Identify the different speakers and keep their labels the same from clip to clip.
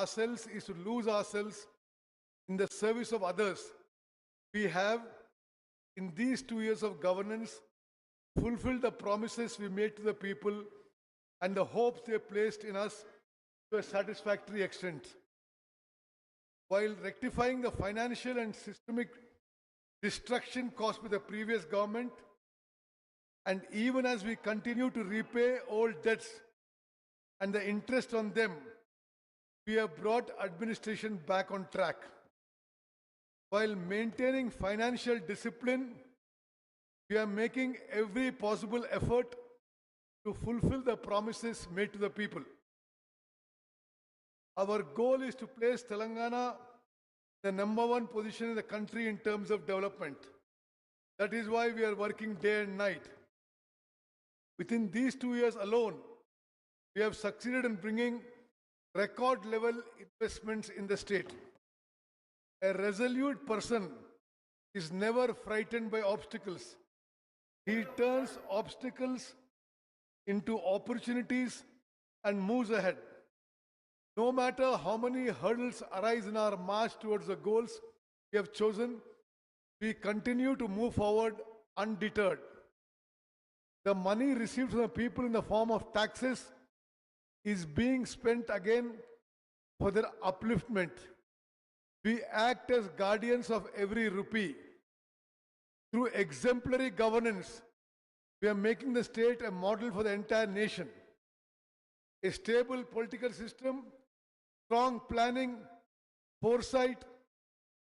Speaker 1: ourselves is to lose ourselves in the service of others. We have, in these 2 years of governance, fulfilled the promises we made to the people and the hopes they placed in us to a satisfactory extent. While rectifying the financial and systemic destruction caused by the previous government, and even as we continue to repay old debts and the interest on them, we have brought administration back on track. While maintaining financial discipline, we are making every possible effort to fulfill the promises made to the people. Our goal is to place Telangana the #1 position in the country in terms of development. That is why we are working day and night. Within these 2 years alone, we have succeeded in bringing record level investments in the state. A resolute person is never frightened by obstacles. He turns obstacles into opportunities and moves ahead. No matter how many hurdles arise in our march towards the goals we have chosen, we continue to move forward undeterred. The money received from the people in the form of taxes is being spent again for their upliftment. We act as guardians of every rupee. Through exemplary governance, we are making the state a model for the entire nation. A stable political system, strong planning, foresight,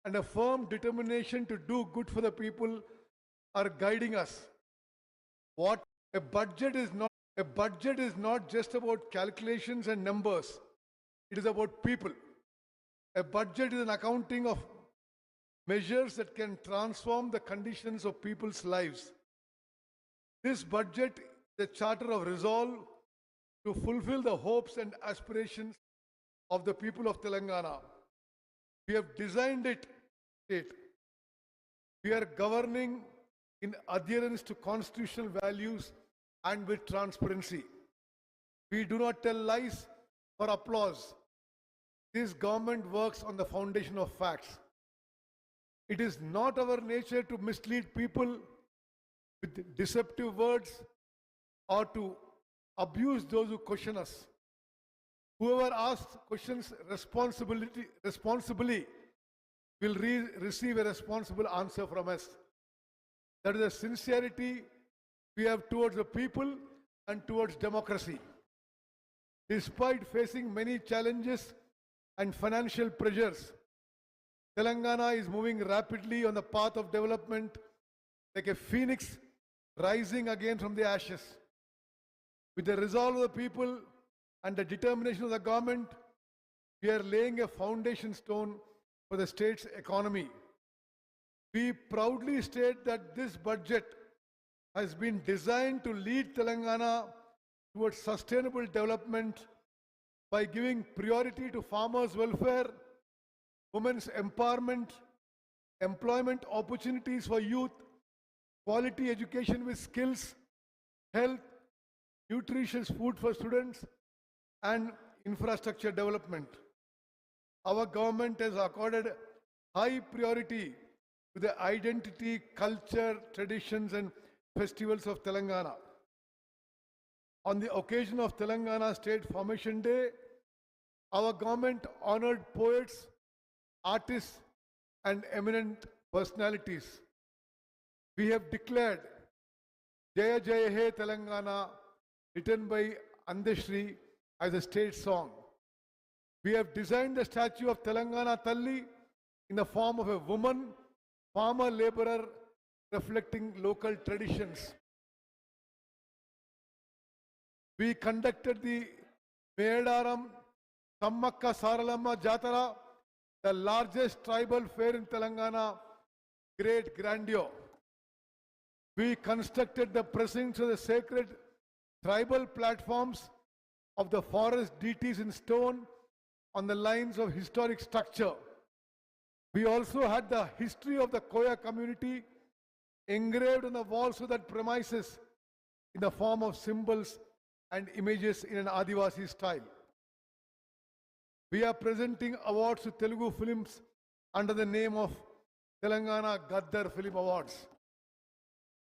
Speaker 1: and a firm determination to do good for the people are guiding us. What a budget is not just about calculations and numbers. It is about people. A budget is an accounting of measures that can transform the conditions of people's lives. This budget is a charter of resolve to fulfill the hopes and aspirations of the people of Telangana. We have designed it. We are governing in adherence to constitutional values and with transparency. We do not tell lies for applause. This government works on the foundation of facts. It is not our nature to mislead people with deceptive words or to abuse those who question us. Whoever asks questions responsibly will receive a responsible answer from us. That is the sincerity we have towards the people and towards democracy. Despite facing many challenges and financial pressures, Telangana is moving rapidly on the path of development like a phoenix rising again from the ashes. With the resolve of the people and the determination of the government, we are laying a foundation stone for the state's economy. We proudly state that this budget has been designed to lead Telangana towards sustainable development by giving priority to farmers' welfare, women's empowerment, employment opportunities for youth, quality education with skills, health, nutritious food for students, and infrastructure development. Our government has accorded high priority to the identity, culture, traditions, and festivals of Telangana. On the occasion of Telangana State Formation Day, our government honored poets, artists, and eminent personalities. We have declared Jaya Jaya He Telangana, written by Shri, as a state song. We have designed the statue of Telangana Talli in the form of a woman, farmer laborer, reflecting local traditions. We conducted the Medaram Sammakka Saralamma Jatara, the largest tribal fair in Telangana, great grandeur. We constructed the precincts of the sacred tribal platforms of the forest deities in stone on the lines of historic structure. We also had the history of the Koya community engraved on the walls of that premises in the form of symbols and images in an Adivasi style. We are presenting awards to Telugu films under the name of Telangana Gaddar Film Awards.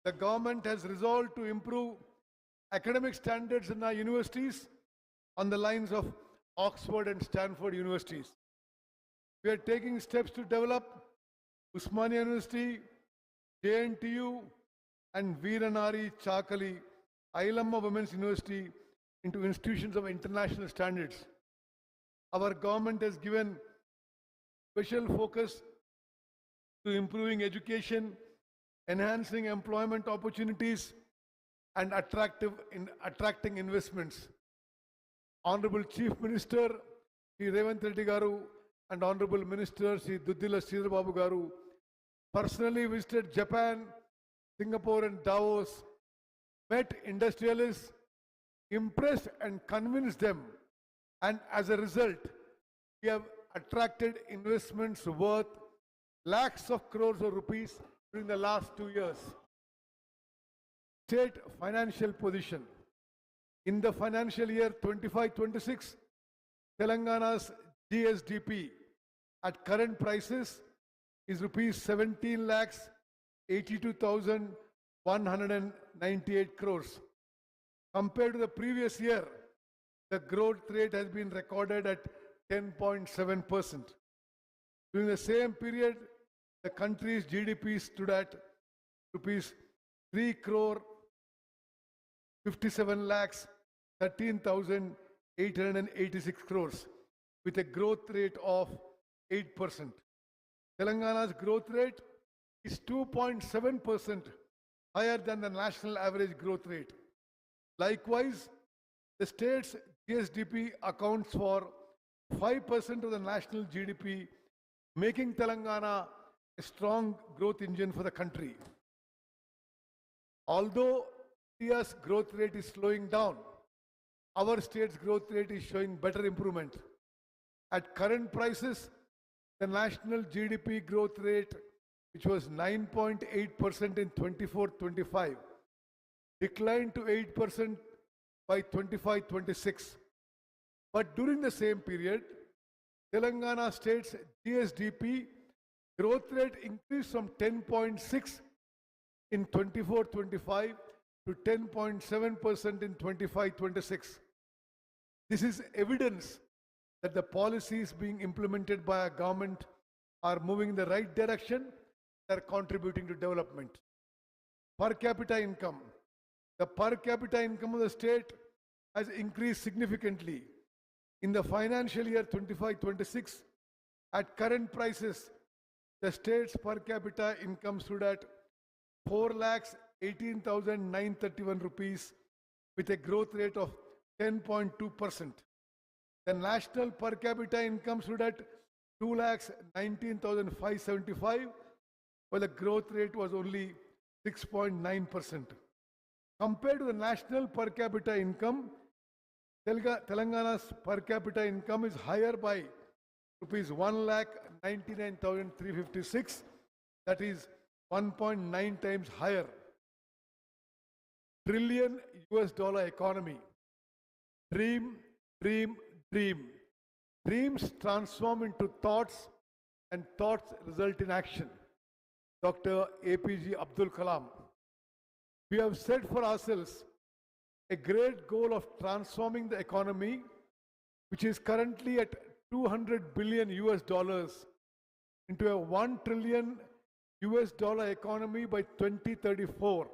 Speaker 1: The government has resolved to improve academic standards in our universities on the lines of Oxford and Stanford universities. We are taking steps to develop Usmania University, JNTU, and Veeranari Chakali, Ailamma Women's University into institutions of international standards. Our government has given special focus to improving education, enhancing employment opportunities, and attracting investments. Honorable Chief Minister Shri Revanth Reddy garu and Honorable Minister Shri Duddila Sridhar Babu garu personally visited Japan, Singapore and Davos, met industrialists, impressed and convinced them, and as a result, we have attracted investments worth lakhs of crores of rupees during the last 2 years. State financial position. In the financial year 25-26, Telangana's GSDP at current prices is rupees 17 lakhs 82,198 crores. Compared to the previous year, the growth rate has been recorded at 10.7%. During the same period, the country's GDP stood at rupees 3 crore 57 lakhs 13,886 crores with a growth rate of 8%. Telangana's growth rate is 2.7% higher than the national average growth rate. Likewise, the state's GSDP accounts for 5% of the national GDP, making Telangana a strong growth engine for the country. Although India's growth rate is slowing down, our state's growth rate is showing better improvement. At current prices, the national GDP growth rate, which was 9.8% in 24-25, declined to 8% by 25-26. But during the same period, Telangana state's GSDP growth rate increased from 10.6 in 24-25 to 10.7% in 25-26. This is evidence that the policies being implemented by our government are moving in the right direction, they are contributing to development. Per capita income. The per capita income of the state has increased significantly. In the financial year 25-26, at current prices, the state's per capita income stood at 4,18,931 rupees with a growth rate of 10.2%. The national per capita income stood at 2,19,575, while the growth rate was only 6.9%. Compared to the national per capita income, Telangana's per capita income is higher by rupees 1,99,356, that is 1.9 times higher. Trillion US dollar economy. Dream, dream, dream. Dreams transform into thoughts and thoughts result in action. Dr. APJ Abdul Kalam. We have set for ourselves a great goal of transforming the economy, which is currently at 200 billion US dollars, into a 1 trillion US dollar economy by 2034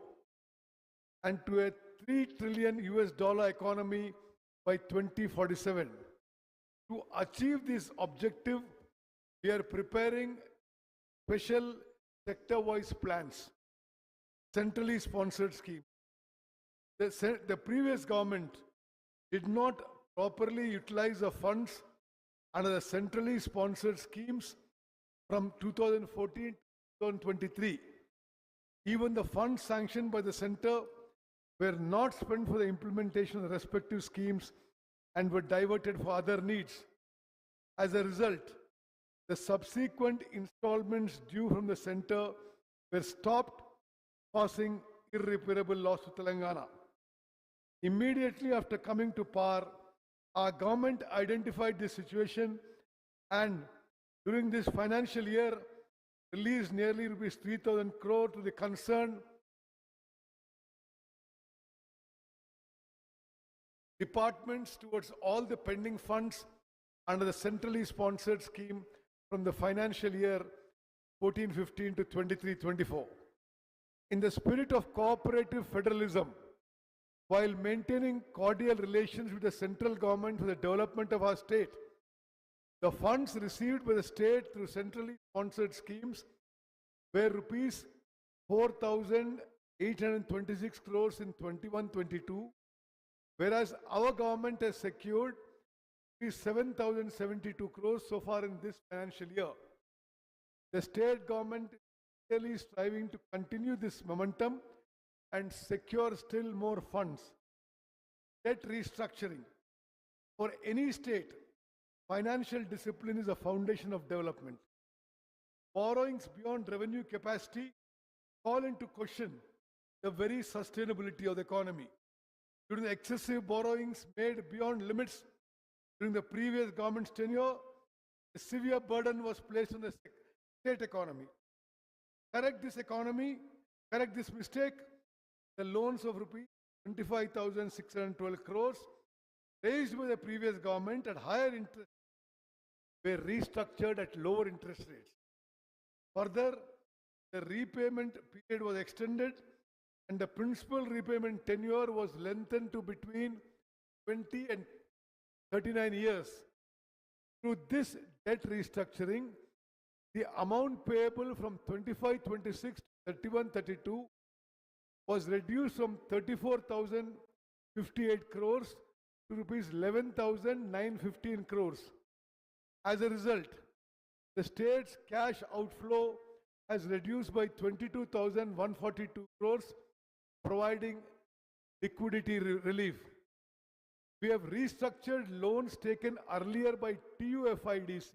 Speaker 1: and to a 3 trillion US dollar economy by 2047. To achieve this objective, we are preparing special sector-wise plans, centrally sponsored schemes. The previous government did not properly utilize the funds under the centrally sponsored schemes from 2014 to 2023. Even the funds sanctioned by the center were not spent for the implementation of the respective schemes and were diverted for other needs. As a result, the subsequent installments due from the center were stopped, causing irreparable loss to Telangana. Immediately after coming to power, Our government identified this situation and during this financial year released nearly rupees 3,000 crore to the concerned departments towards all the pending funds under the centrally sponsored scheme from the financial year 14-15 to 23-24. In the spirit of cooperative federalism, while maintaining cordial relations with the central government for the development of our state, the funds received by the state through centrally sponsored schemes were rupees 4,826 crores in 21-22, whereas our government has secured 7,072 crores so far in this financial year. The state government is really striving to continue this momentum and secure still more funds. Debt restructuring. For any state, financial discipline is a foundation of development. Borrowings beyond revenue capacity call into question the very sustainability of the economy. Due to the excessive borrowings made beyond limits during the previous government's tenure, a severe burden was placed on the state economy. Correct this mistake, the loans of rupees 25,612 crores raised by the previous government at higher interest were restructured at lower interest rates. Further, the repayment period was extended and the principal repayment tenure was lengthened to between 20 and 39 years. Through this debt restructuring, the amount payable from 25-26 to 31-32 was reduced from 34,058 crores to rupees 11,915 crores. As a result, the state's cash outflow has reduced by 22,142 crores, providing liquidity relief. We have restructured loans taken earlier by TUFIDC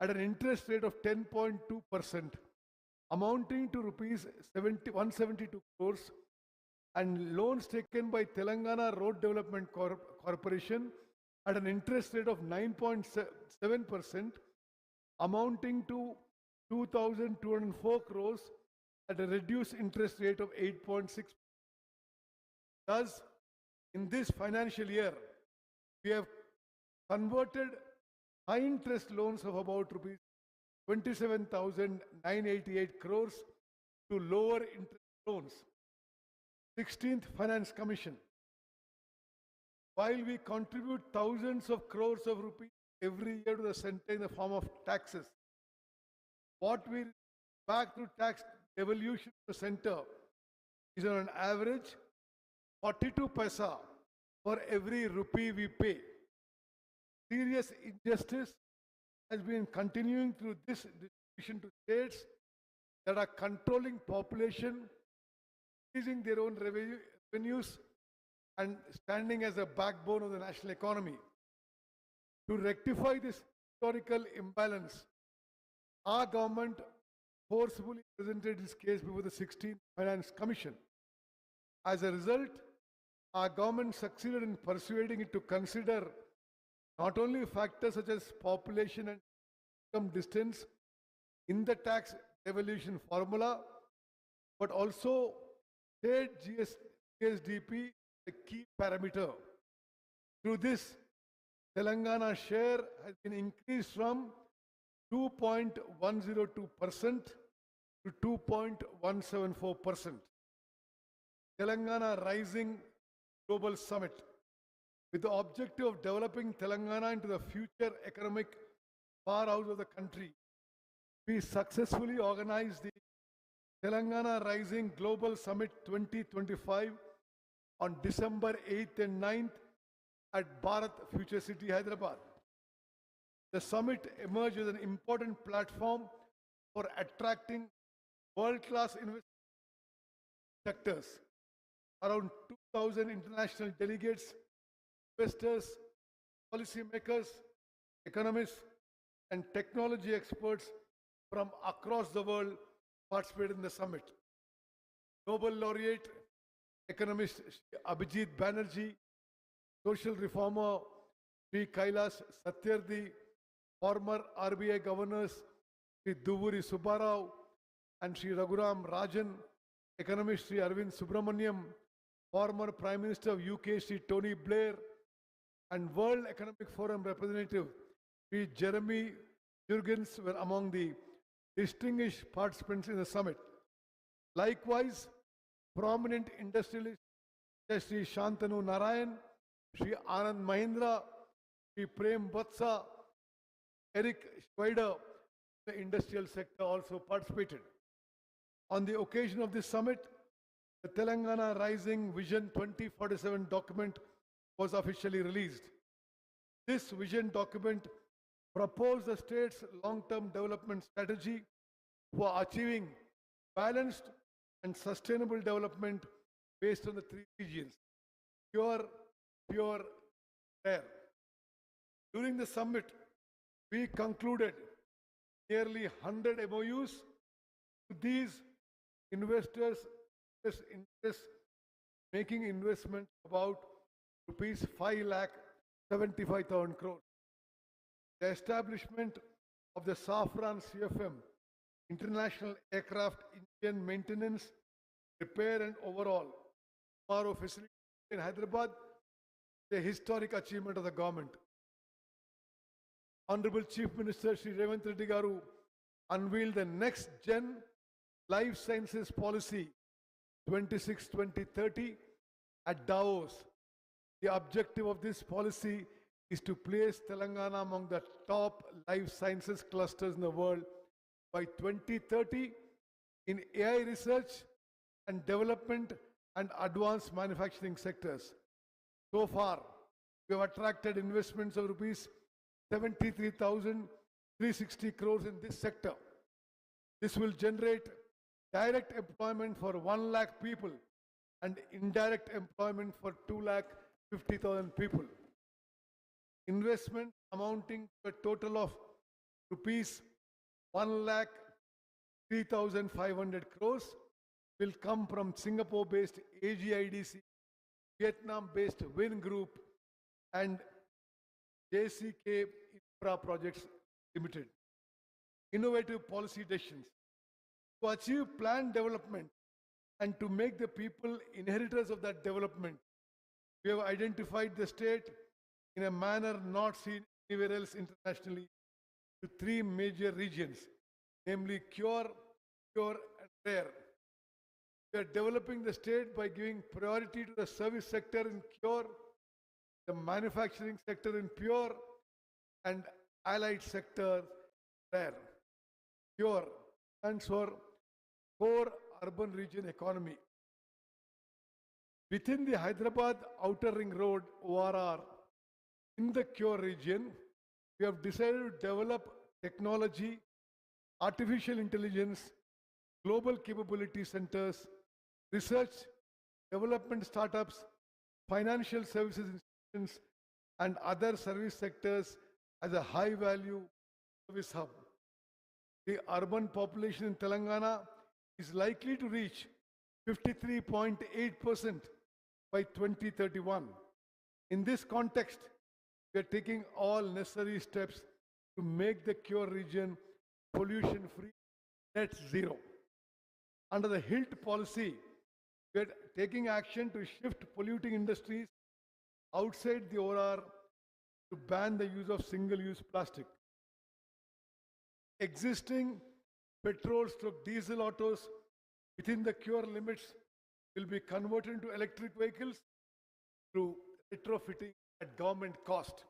Speaker 1: at an interest rate of 10.2%, amounting to rupees 172 crores, and loans taken by Telangana Road Development Corporation at an interest rate of 9.7%, amounting to 2,204 crores at a reduced interest rate of 8.6%. Thus, in this financial year, we have converted high interest loans of about rupees 27,988 crores to lower interest loans. 16th Finance Commission. While we contribute thousands of crores of rupees every year to the center in the form of taxes, what we back through tax devolution to the center is on an average 42 paisa for every rupee we pay. Serious injustice has been continuing through this distribution to states that are controlling population, increasing their own revenues, and standing as a backbone of the national economy. To rectify this historical imbalance, our government forcefully presented this case before the 16th Finance Commission. As a result, our government succeeded in persuading it to consider not only factors such as population and income distance in the tax devolution formula, but also state GSDP, a key parameter. Through this, Telangana share has been increased from 2.102% to 2.174%. Telangana Rising Global Summit, with the objective of developing Telangana into the future economic powerhouse of the country. We successfully organized the Telangana Rising Global Summit 2025 on December 8th and 9th at Bharat Future City, Hyderabad. The summit emerged as an important platform for attracting world-class sectors. Around 2,000 international delegates, investors, policymakers, economists, and technology experts from across the world participated in the summit. Nobel laureate, economist Abhijit Banerjee, social reformer Shri Kailas Satyarthi, former RBI governors Shri Duvuri Subbarao and Shri Raghuram Rajan, economist Shri Arvind Subramaniam, former Prime Minister of UK Shri Tony Blair, and World Economic Forum representative Shri Jeremy Jurgens were among the distinguished participants in the summit. Likewise, prominent industrialists Shri Shantanu Narayan, Shri Anand Mahindra, Shri Prem Vatsa, Eric Schweider, the industrial sector also participated. On the occasion of this summit, the Telangana Rising Vision 2047 document was officially released. This vision document proposed the state's long-term development strategy for achieving balanced and sustainable development based on the three regions: pure, pure, rare. During the summit, we concluded nearly 100 MOUs. These investors expressed interest making investment about rupees 5,75,000 crores. The establishment of the Safran CFM, International Aircraft Engine Maintenance, Repair and Overhaul MRO facility in Hyderabad, a historic achievement of the government. Honorable Chief Minister Shri Revant Reddy garu unveiled the next gen life sciences policy 26-2030 at Davos. The objective of this policy is to place Telangana among the top life sciences clusters in the world by 2030 in AI research and development and advanced manufacturing sectors. So far, we have attracted investments of rupees 73,360 crores in this sector. This will generate direct employment for 1 lakh people and indirect employment for 2,50,000 people. Investment amounting to a total of rupees 1,03,500 crores will come from Singapore-based AGIDC, Vietnam-based Win Group, and JCK Infra Projects Limited. Innovative policy decisions. To achieve planned development and to make the people inheritors of that development, we have identified the state in a manner not seen anywhere else internationally to three major regions, namely Cure, Pure, and Rare. We are developing the state by giving priority to the service sector in Cure, the manufacturing sector in Pure, and allied sector Rare. Pure stands for Core Urban Region Economy. Within the Hyderabad Outer Ring Road ORR, in the Cure region, we have decided to develop technology, artificial intelligence, global capability centers, research, development startups, financial services institutions, and other service sectors as a high-value service hub. The urban population in Telangana is likely to reach 53.8% by 2031. In this context, we are taking all necessary steps to make the Cure region pollution-free, net zero. Under the HILT policy, we are taking action to shift polluting industries outside the ORR to ban the use of single-use plastic. Existing petrol/diesel autos within the Cure limits will be converted into electric vehicles through retrofitting at government cost.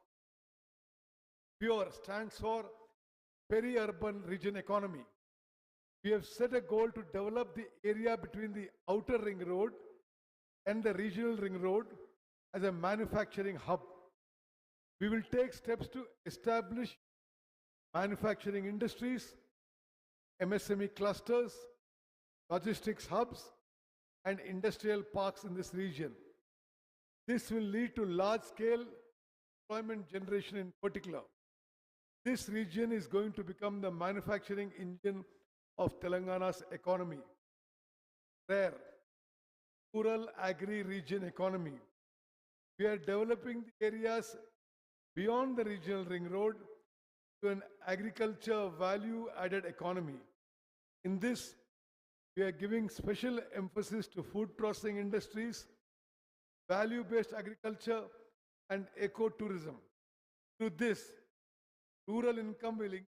Speaker 1: Pure stands for Peri-Urban Region Economy. We have set a goal to develop the area between the Outer Ring Road and the Regional Ring Road as a manufacturing hub. We will take steps to establish manufacturing industries, MSME clusters, logistics hubs, and industrial parks in this region. This will lead to large-scale employment generation in particular. This region is going to become the manufacturing engine of Telangana's economy. Rare, Rural Agri-Region Economy. We are developing the areas beyond the regional ring road to an agriculture value-added economy. In this, we are giving special emphasis to food processing industries, value-based agriculture, and ecotourism. Through this, rural income will increase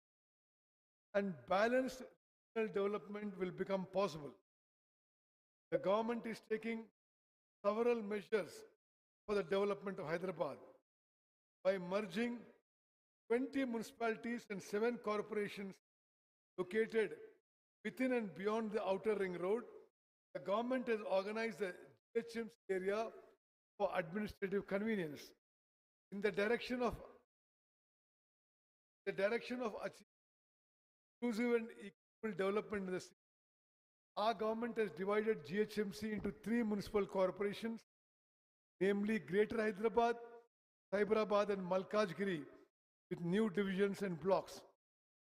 Speaker 1: and balanced regional development will become possible. The government is taking several measures for the development of Hyderabad by merging 20 municipalities and 7 corporations located within and beyond the outer ring road. The government has organized the GHMC area for administrative convenience in the direction of achieving inclusive and equal development in the city. Our government has divided GHMC into 3 municipal corporations, namely Greater Hyderabad, Hyderabad and Malkajgiri, with new divisions and blocks.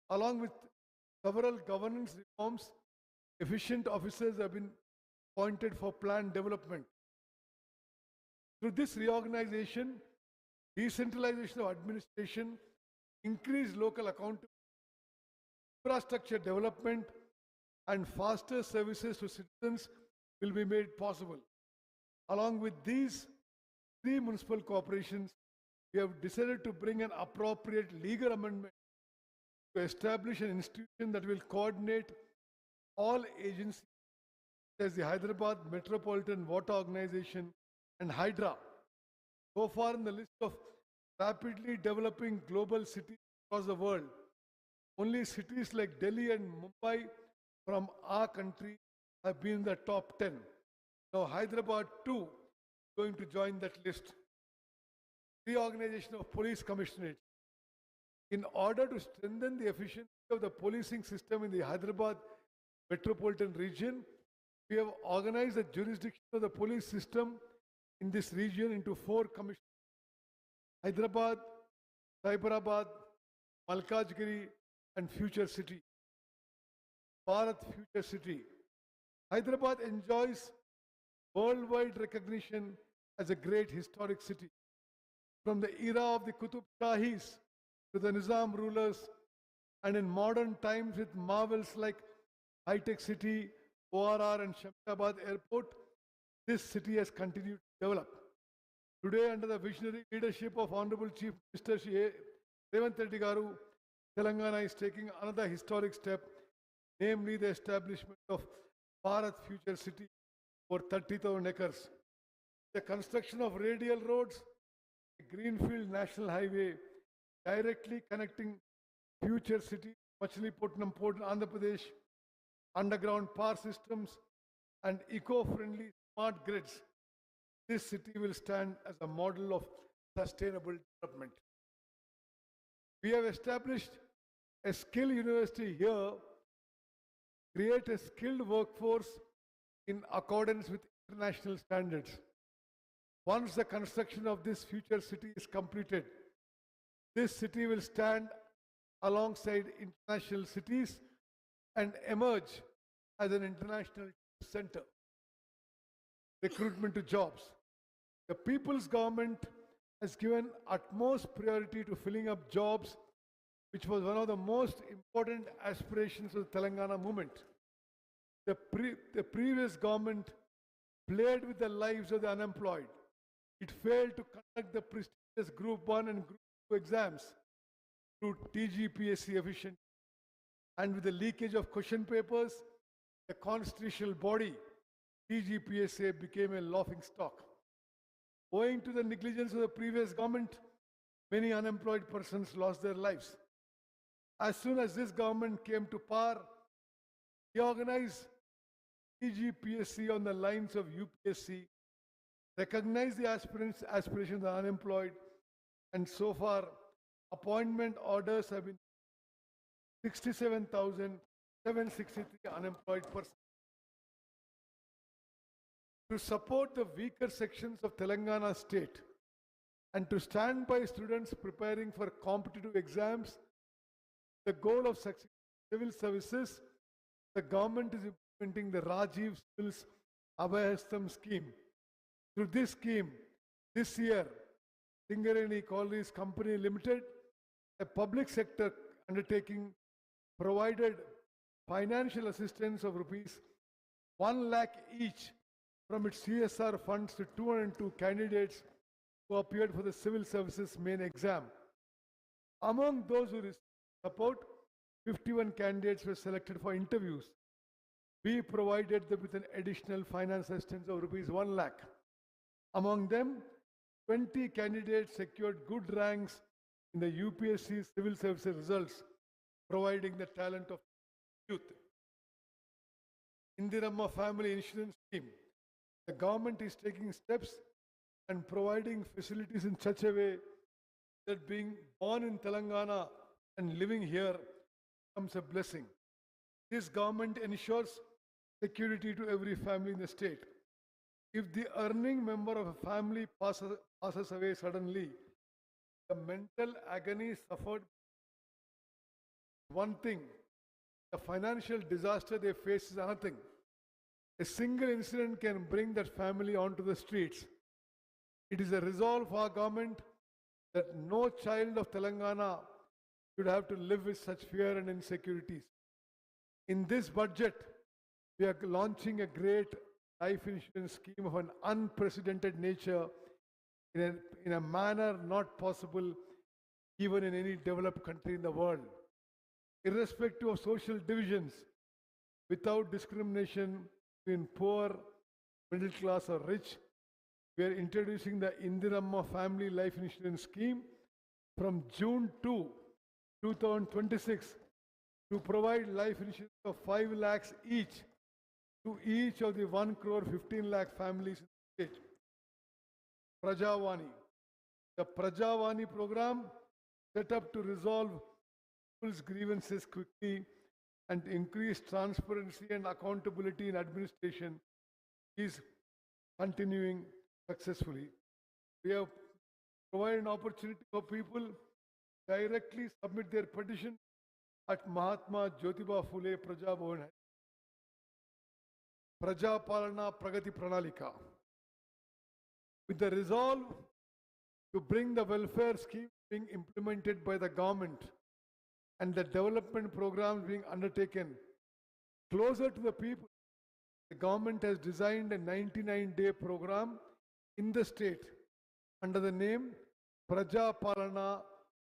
Speaker 1: Along with several governance reforms, efficient officers have been appointed for plan development. Through this reorganization, decentralization of administration, increased local accountability, infrastructure development, and faster services to citizens will be made possible. Along with these 3 municipal corporations, we have decided to bring an appropriate legal amendment to establish an institution that will coordinate all agencies such as the Hyderabad Metropolitan Water Organization and Hydra. So far in the list of rapidly developing global cities across the world, only cities like Delhi and Mumbai from our country have been in the top 10. Now Hyderabad too is going to join that list. Reorganization of police commissionerates. In order to strengthen the efficiency of the policing system in the Hyderabad metropolitan region, we have organized the jurisdiction of the police system in this region into 4 commissions: Hyderabad, Cyberabad, Malkajgiri, and Future City. Bharat Future City. Hyderabad enjoys worldwide recognition as a great historic city. From the era of the Qutub Shahis to the Nizam rulers, and in modern times with marvels like high-tech city, ORR and Shamshabad Airport, this city has continued to develop. Today, under the visionary leadership of Honorable Chief Minister Shri Revanth Reddy garu, Telangana is taking another historic step, namely the establishment of Bharat Future City for 30,000 acres. The construction of radial roads, a greenfield national highway directly connecting Future City, Machilipatnam Port in Andhra Pradesh, underground power systems, and eco-friendly smart grids. This city will stand as a model of sustainable development. We have established a skill university here, create a skilled workforce in accordance with international standards. Once the construction of this future city is completed, this city will stand alongside international cities and emerge as an international center. Recruitment to jobs. The people's government has given utmost priority to filling up jobs, which was one of the most important aspirations of the Telangana movement. The previous government played with the lives of the unemployed. It failed to conduct the prestigious Group 1 and Group 2 exams through TGPSC efficiently. And with the leakage of question papers, the constitutional body, TGPSA, became a laughing stock. Owing to the negligence of the previous government, many unemployed persons lost their lives. As soon as this government came to power, we organized TGPSC on the lines of UPSC, recognized the aspirations of the unemployed, and so far, appointment orders have been 67,763 unemployed persons. To support the weaker sections of Telangana state and to stand by students preparing for competitive exams, the goal of civil services, the government is implementing the Rajiv Skills Abhayastam scheme. Through this scheme, this year, Singareni Collieries Company Limited, a public sector undertaking, provided financial assistance of rupees 1 lakh each from its CSR funds to 202 candidates who appeared for the civil services main exam. Among those who received support, 51 candidates were selected for interviews. We provided them with an additional finance assistance of rupees 1 lakh. Among them, 20 candidates secured good ranks in the UPSC civil services results, providing the talent of youth. Indiramma Family Insurance Scheme. The government is taking steps and providing facilities in such a way that being born in Telangana and living here becomes a blessing. This government ensures security to every family in the state. If the earning member of a family passes away suddenly, the mental agony suffered one thing, the financial disaster they face is another thing. A single incident can bring that family onto the streets. It is a resolve of our government that no child of Telangana should have to live with such fear and insecurities. In this budget, we are launching a great life insurance scheme of an unprecedented nature in a manner not possible even in any developed country in the world. Irrespective of social divisions, without discrimination between poor, middle class or rich, we are introducing the Indiramma Family Life Insurance Scheme from June 2, 2026 to provide life insurance of 5 lakhs each to each of the 1 crore 15 lakh families in the state. Prajavani. The Prajavani program, set up to resolve people's grievances quickly and increase transparency and accountability in administration, is continuing successfully. We have provided an opportunity for people directly submit their petition at Mahatma Jyotiba Phule Praja Bhavan. Praja Palana Pragati Pranalika. With the resolve to bring the welfare scheme being implemented by the government and the development programs being undertaken closer to the people, the government has designed a 99-day program in the state under the name Praja Palana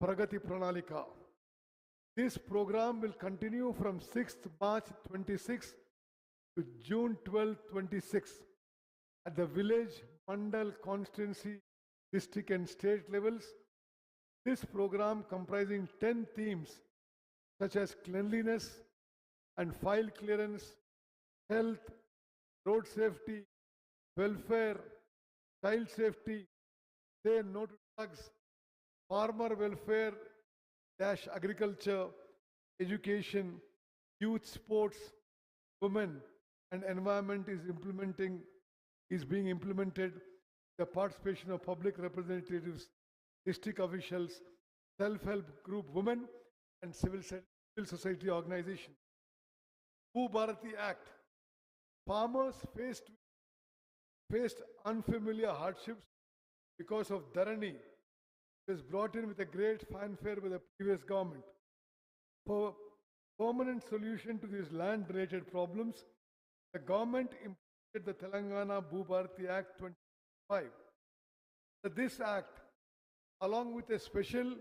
Speaker 1: Pragati Pranalika. This program will continue from 6th March 26 to June 12, 26 at the village, mandal, constituency, district and state levels. This program, comprising 10 themes such as cleanliness and file clearance, health, road safety, welfare, child safety, say no to drugs, farmer welfare -- agriculture, education, youth sports, women and environment is being implemented. The participation of public representatives, district officials, self-help group women and civil society organizations. Bharati Act. Farmers faced unfamiliar hardships because of Dharani. It was brought in with a great fanfare by the previous government. For permanent solution to these land-related problems, the government implemented the Telangana Bharati Act 25. This act, along with a special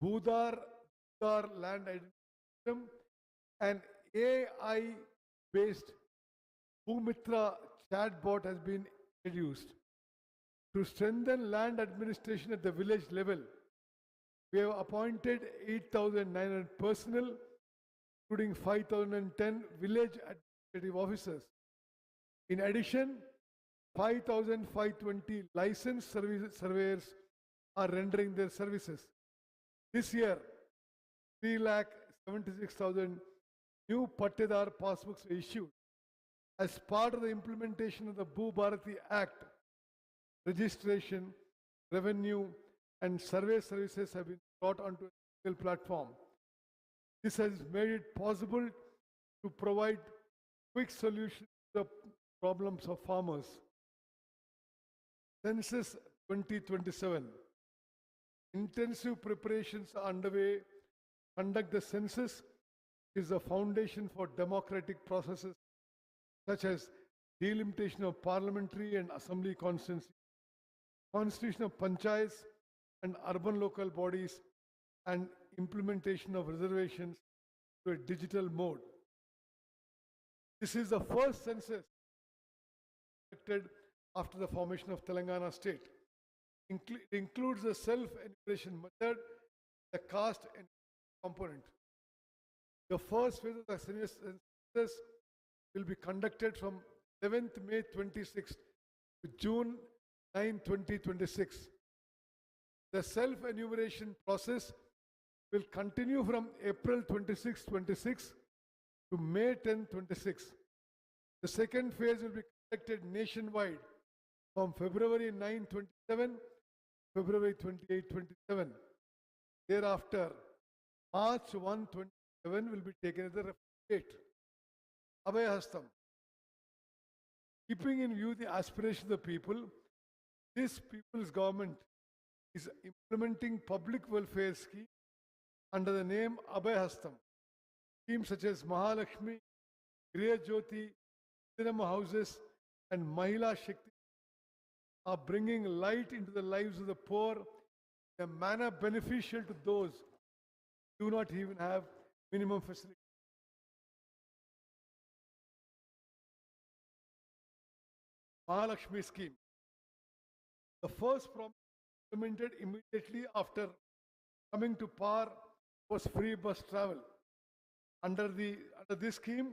Speaker 1: Bhudar land identity system and AI-based Bhumitra chatbot, has been introduced. To strengthen land administration at the village level, we have appointed 8,900 personnel, including 5,010 village administrative officers. In addition, 5,520 licensed surveyors are rendering their services. This year, 3,76,000 new Pattedar passbooks were issued. As part of the implementation of the Bharati Act, registration, revenue, and survey services have been brought onto a single platform. This has made it possible to provide quick solutions to the problems of farmers. Census 2027. Intensive preparations are underway. Conduct the census is the foundation for democratic processes such as delimitation of parliamentary and assembly constituencies, constitution of panchayats and urban local bodies, and implementation of reservations to a digital mode. This is the first census conducted after the formation of Telangana state. It includes the self-enumeration method, the caste and component. The first phase of the census will be conducted from 11th May 26 to June 9, 2026. The self-enumeration process will continue from April 26, 26 to May 10, 26. The second phase will be conducted nationwide from February 9, 27, February 28, 27. Thereafter, March 1, 27 will be taken as the reference date. Abhayahastam. Keeping in view the aspirations of the people, this people's government is implementing public welfare scheme under the name Abhayahastam. Schemes such as Mahalakshmi, Griha Jyoti, Cinema houses, and Mahila Shakti are bringing light into the lives of the poor in a manner beneficial to those who do not even have minimum facilities. Mahalakshmi scheme. The first promise implemented immediately after coming to power was free bus travel. Under this scheme,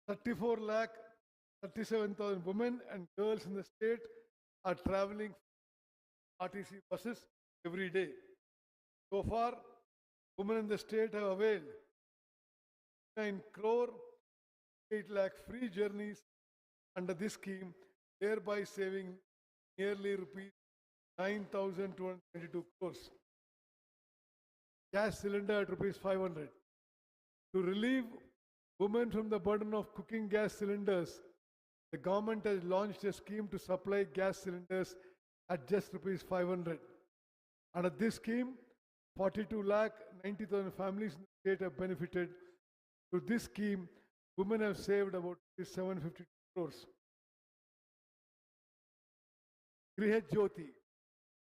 Speaker 1: 34 lakh 37,000 women and girls in the state are traveling RTC buses every day. So far, women in the state have availed 9 crore 8 lakh free journeys under this scheme, thereby saving nearly rupees 9,222 crores. Gas cylinder at rupees 500. To relieve women from the burden of cooking gas cylinders, the government has launched a scheme to supply gas cylinders at just rupees 500. Under this scheme, 42 lakh 90,000 families in the state have benefited. Through this scheme, women have saved about 750 crores. Griha Jyoti.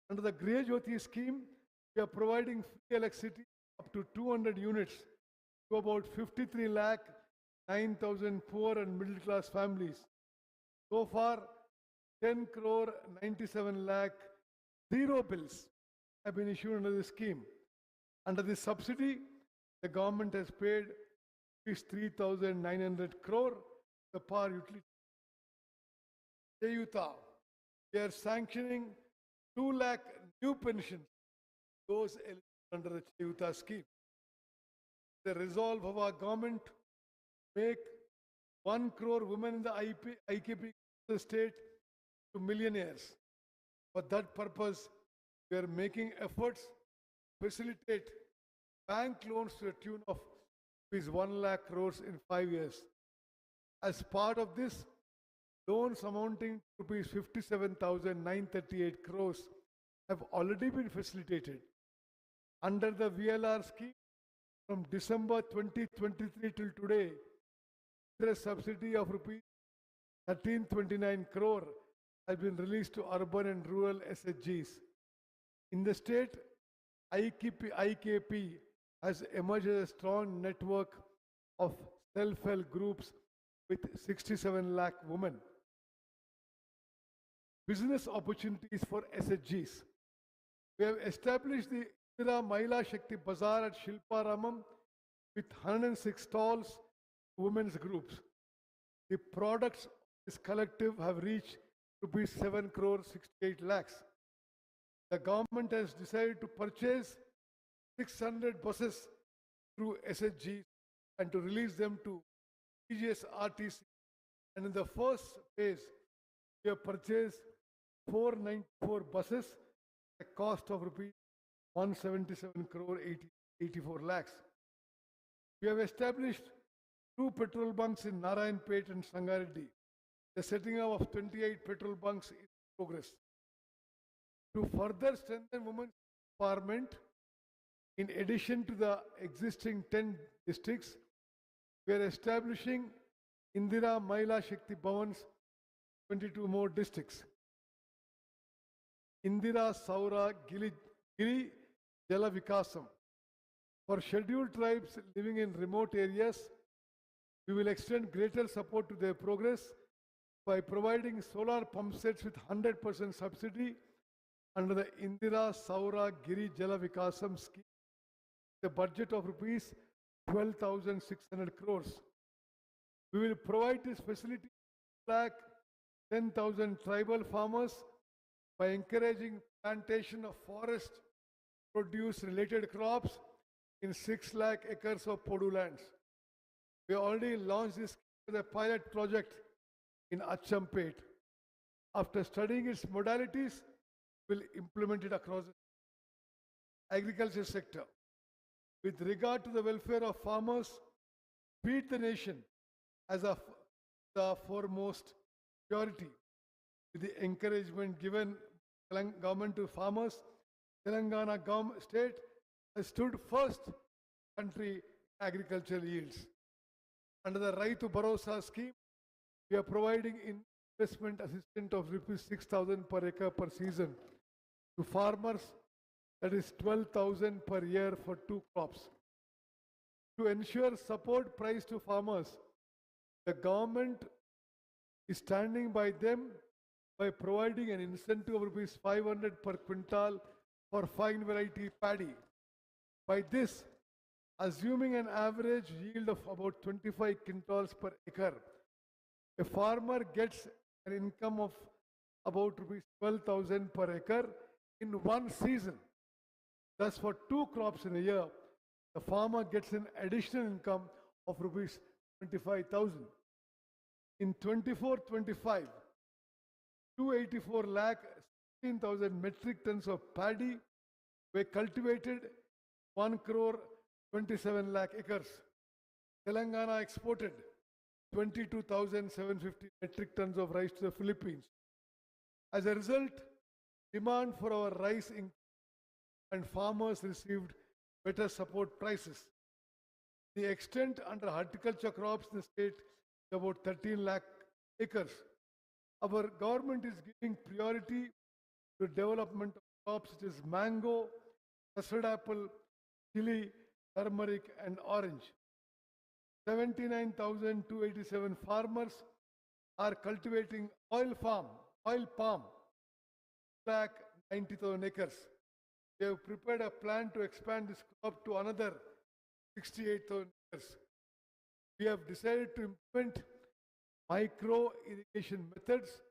Speaker 1: Under the Griha Jyoti scheme, we are providing free electricity up to 200 units to about 53 lakh 9,000 poor and middle class families. So far, 10 crore 97 lakh zero bills have been issued under this scheme. Under this subsidy, the government has paid 3,900 crore the power utility. Cheyuta. We are sanctioning 2 lakh new pensions, those eligible under the Cheyuta scheme. The resolve of our government to make 1 crore women in the IKP state to millionaires. For that purpose, we are making efforts to facilitate bank loans to the tune of 1 lakh crores in 5 years. As part of this, loans amounting to rupees 57,938 crores have already been facilitated. Under the VLR scheme, from December 2023 till today, a subsidy of rupees 1329 crore has been released to urban and rural SHGs. In the state, IKP has emerged as a strong network of self-help groups with 67 lakh women. Business opportunities for SHGs. We have established the Indira Mahila Shakti Bazaar at Shilparamam with 106 stalls, women's groups. The products of this collective have reached rupees 7 crore 68 lakhs. The government has decided to purchase 600 buses through SHG and to release them to TGS RTC. And in the first phase, we have purchased 494 buses at a cost of rupees 177 crore 84 lakhs. We have established 2 petrol bunks in Narayanpet and Sangareddy. The setting up of 28 petrol bunks is in progress. To further strengthen women's empowerment. In addition to the existing 10 districts, we are establishing Indira Mahila Shakti Bhavans, 22 more districts. Indira Saura Giri Jala Vikasam. For scheduled tribes living in remote areas, we will extend greater support to their progress by providing solar pump sets with 100% subsidy under the Indira Saura Giri Jala Vikasam scheme, the budget of rupees 12,600 crores. We will provide this facility to 10,000 tribal farmers by encouraging plantation of forest produce related crops in 6 lakh acres of Podu lands. We already launched this as a pilot project in Achampet. After studying its modalities, we will implement it across the agriculture sector. With regard to the welfare of farmers, feed the nation as the foremost priority. With the encouragement given government to farmers, Telangana state has stood first country agricultural yields. Under the Raitu Bharosa scheme, we are providing investment assistance of rupees 6,000 per acre per season to farmers, that is 12,000 per year for 2 crops. To ensure support price to farmers, the government is standing by them by providing an incentive of rupees 500 per quintal for fine variety paddy. By this, assuming an average yield of about 25 quintals per acre, a farmer gets an income of about rupees 12,000 per acre in one season. Thus, for 2 crops in a year, the farmer gets an additional income of rupees 25,000. In 24-25, 284 lakh 16,000 metric tons of paddy were cultivated, 1 crore 27 lakh acres. Telangana exported 22,750 metric tons of rice to the Philippines. As a result, demand for our rice increased and farmers received better support prices. The extent under horticulture crops in the state is about 13 lakh acres. Our government is giving priority to development of crops such as mango, custard apple, chili, turmeric, and orange. 79,287 farmers are cultivating oil palm, 90,000 acres. We have prepared a plan to expand this crop to another 68,000 acres. We have decided to implement micro irrigation methods,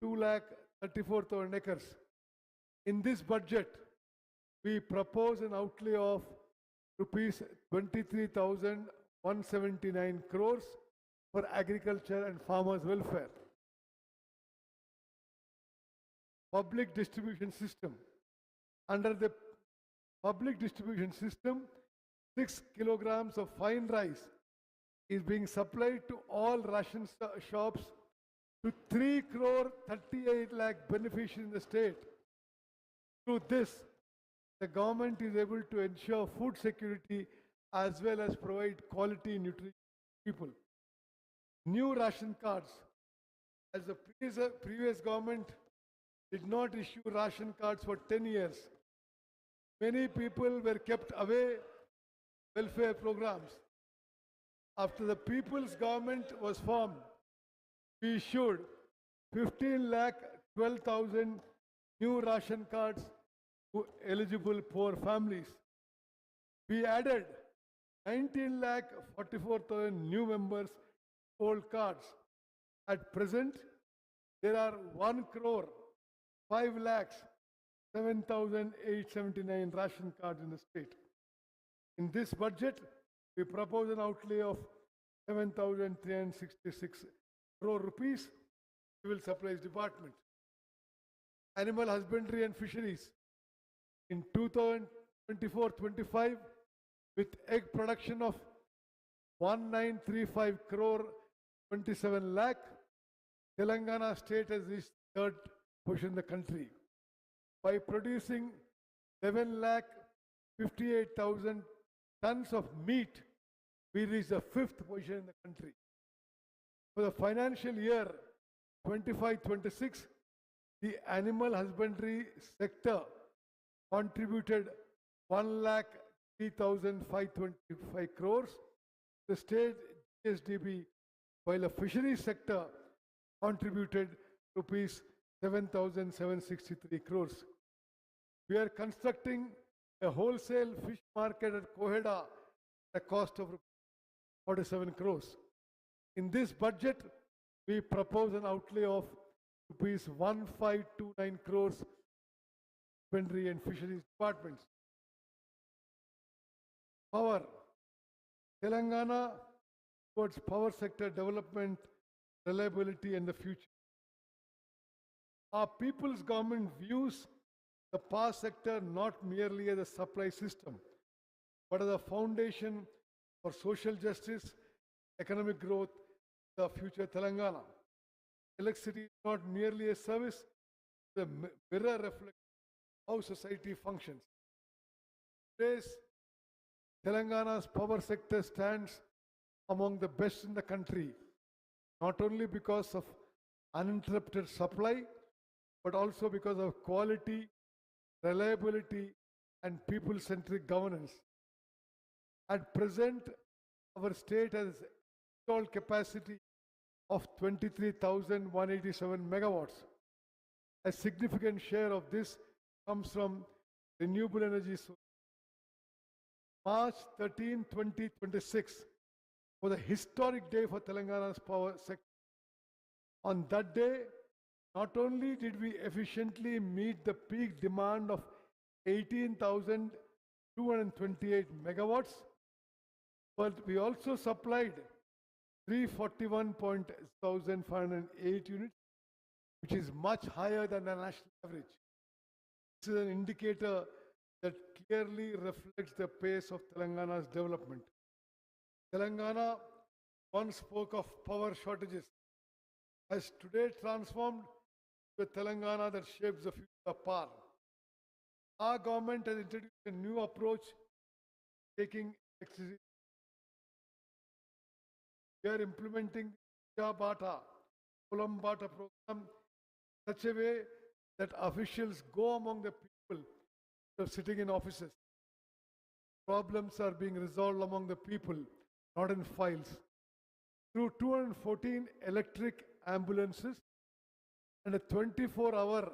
Speaker 1: 234,000 acres. In this budget, we propose an outlay of rupees 23,179 crores for agriculture and farmers' welfare. Public distribution system. Under the public distribution system, 6 kilograms of fine rice is being supplied to all ration shops to 3 crore 38 lakh beneficiaries in the state. Through this, the government is able to ensure food security as well as provide quality nutrition to people. New ration cards. As the previous government did not issue ration cards for 10 years, many people were kept away welfare programs. After the people's government was formed, we issued 15 lakh 12,000 new ration cards to eligible poor families. We added 19 lakh 44,000 new members old cards. At present, there are 1 crore 5 lakhs 7,879 ration cards in the state. In this budget, we propose an outlay of 7,366 crore rupees civil supplies department. Animal husbandry and fisheries. In 2024-25, with egg production of 1935 crore 27 lakh, Telangana state has reached third position in the country. By producing 11 lakh 58,000 tons of meat. We reached the fifth position in the country. For the financial year 25-26, the animal husbandry sector contributed 1 lakh 3,525 crores. The state GSDP, while the fisheries sector contributed rupees 7,763 crores. We are constructing a wholesale fish market at Koheda at a cost of 47 crores. In this budget, we propose an outlay of rupees 1529 crores husbandry and fisheries departments. Power. Telangana towards power sector development, reliability and the future. Our people's government views the power sector not merely as a supply system, but as a foundation for social justice, economic growth, the future Telangana. Electricity is not merely a service, the mirror reflects how society functions. Today's Telangana's power sector stands among the best in the country, not only because of uninterrupted supply, but also because of quality, reliability, and people-centric governance. At present, our state has installed capacity of 23,187 megawatts. A significant share of this comes from renewable energy sources. March 13, 2026 was a historic day for Telangana's power sector. On that day, not only did we efficiently meet the peak demand of 18,228 megawatts, but we also supplied 341,508 units, which is much higher than the national average. This is an indicator that clearly reflects the pace of Telangana's development. Telangana once spoke of power shortages, has today transformed to a Telangana that shapes the future of power. Our government has introduced a new approach, taking electricity. We are implementing the Bata, Kolam Bata program in such a way that officials go among the people who are sitting in offices. Problems are being resolved among the people, not in files. Through 214 electric ambulances and a 24-hour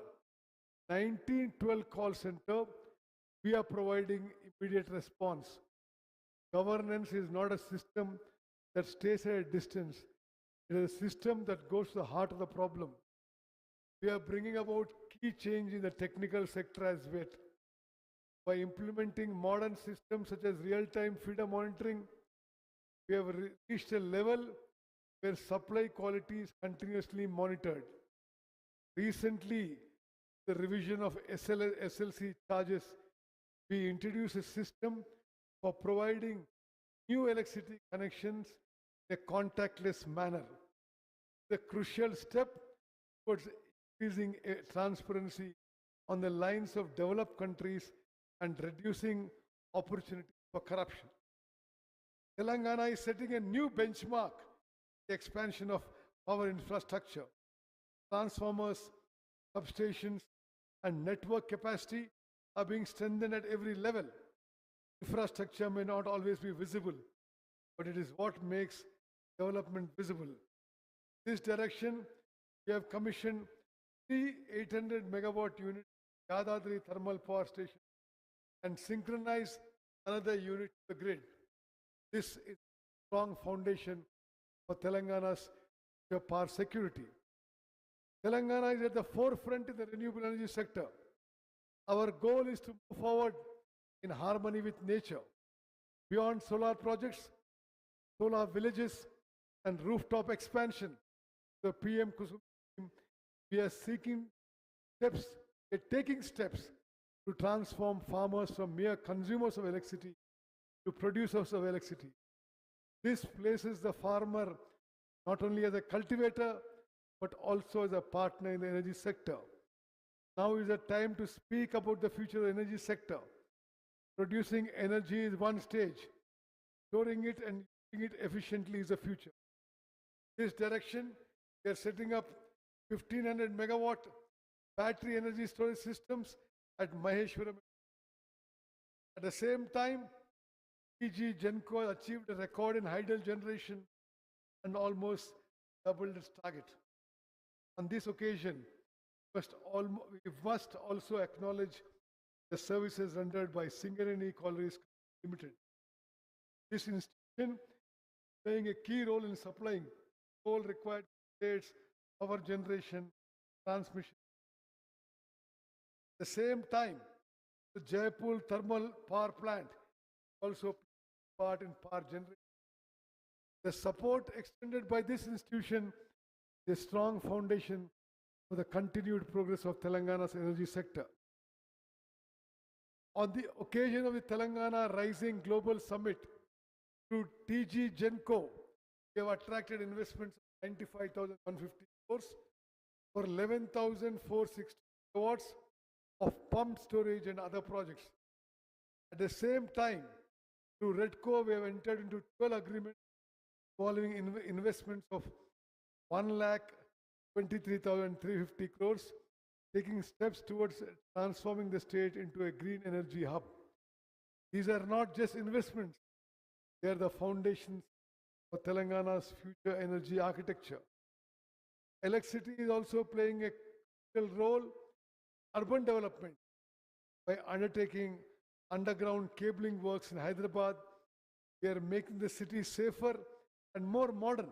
Speaker 1: 1912 call center, we are providing immediate response. Governance is not a system that stays at a distance. It is a system that goes to the heart of the problem. We are bringing about key change in the technical sector as well. By implementing modern systems such as real-time feeder monitoring, we have reached a level where supply quality is continuously monitored. Recently, the revision of SLC charges, we introduced a system for providing new electricity connections in a contactless manner. The crucial step towards increasing transparency on the lines of developed countries and reducing opportunities for corruption. Telangana is setting a new benchmark, the expansion of power infrastructure. Transformers, substations, and network capacity are being strengthened at every level. Infrastructure may not always be visible, but it is what makes development visible. In this direction, we have commissioned 3 800 megawatt units Yadadri thermal power station and synchronized another unit to the grid. This is a strong foundation for Telangana's power security. Telangana is at the forefront in the renewable energy sector. Our goal is to move forward in harmony with nature. Beyond solar projects, solar villages, and rooftop expansion, the PM Kusum scheme, we are taking steps to transform farmers from mere consumers of electricity to producers of electricity. This places the farmer not only as a cultivator, but also as a partner in the energy sector. Now is the time to speak about the future energy sector. Producing energy is one stage. Storing it and using it efficiently is the future. This direction, we are setting up 1500 megawatt battery energy storage systems at Maheshwaram. At the same time, PG Genco achieved a record in hydel generation and almost doubled its target. On this occasion, we must also acknowledge the services rendered by Singareni Collieries Limited. This institution playing a key role in supplying all required states, power generation, transmission. At the same time, the Jaipur thermal power plant also plays part in power generation. The support extended by this institution is a strong foundation for the continued progress of Telangana's energy sector. On the occasion of the Telangana Rising Global Summit, through TG Genco, we have attracted investments of 95,150 crores for 11,460 megawatts of pumped storage and other projects. At the same time, through REDCO, we have entered into 12 agreements involving investments of 1,23,350 crores, taking steps towards transforming the state into a green energy hub. These are not just investments, they are the foundations for Telangana's future energy architecture. Electricity is also playing a crucial role in urban development by undertaking underground cabling works in Hyderabad. We are making the city safer and more modern.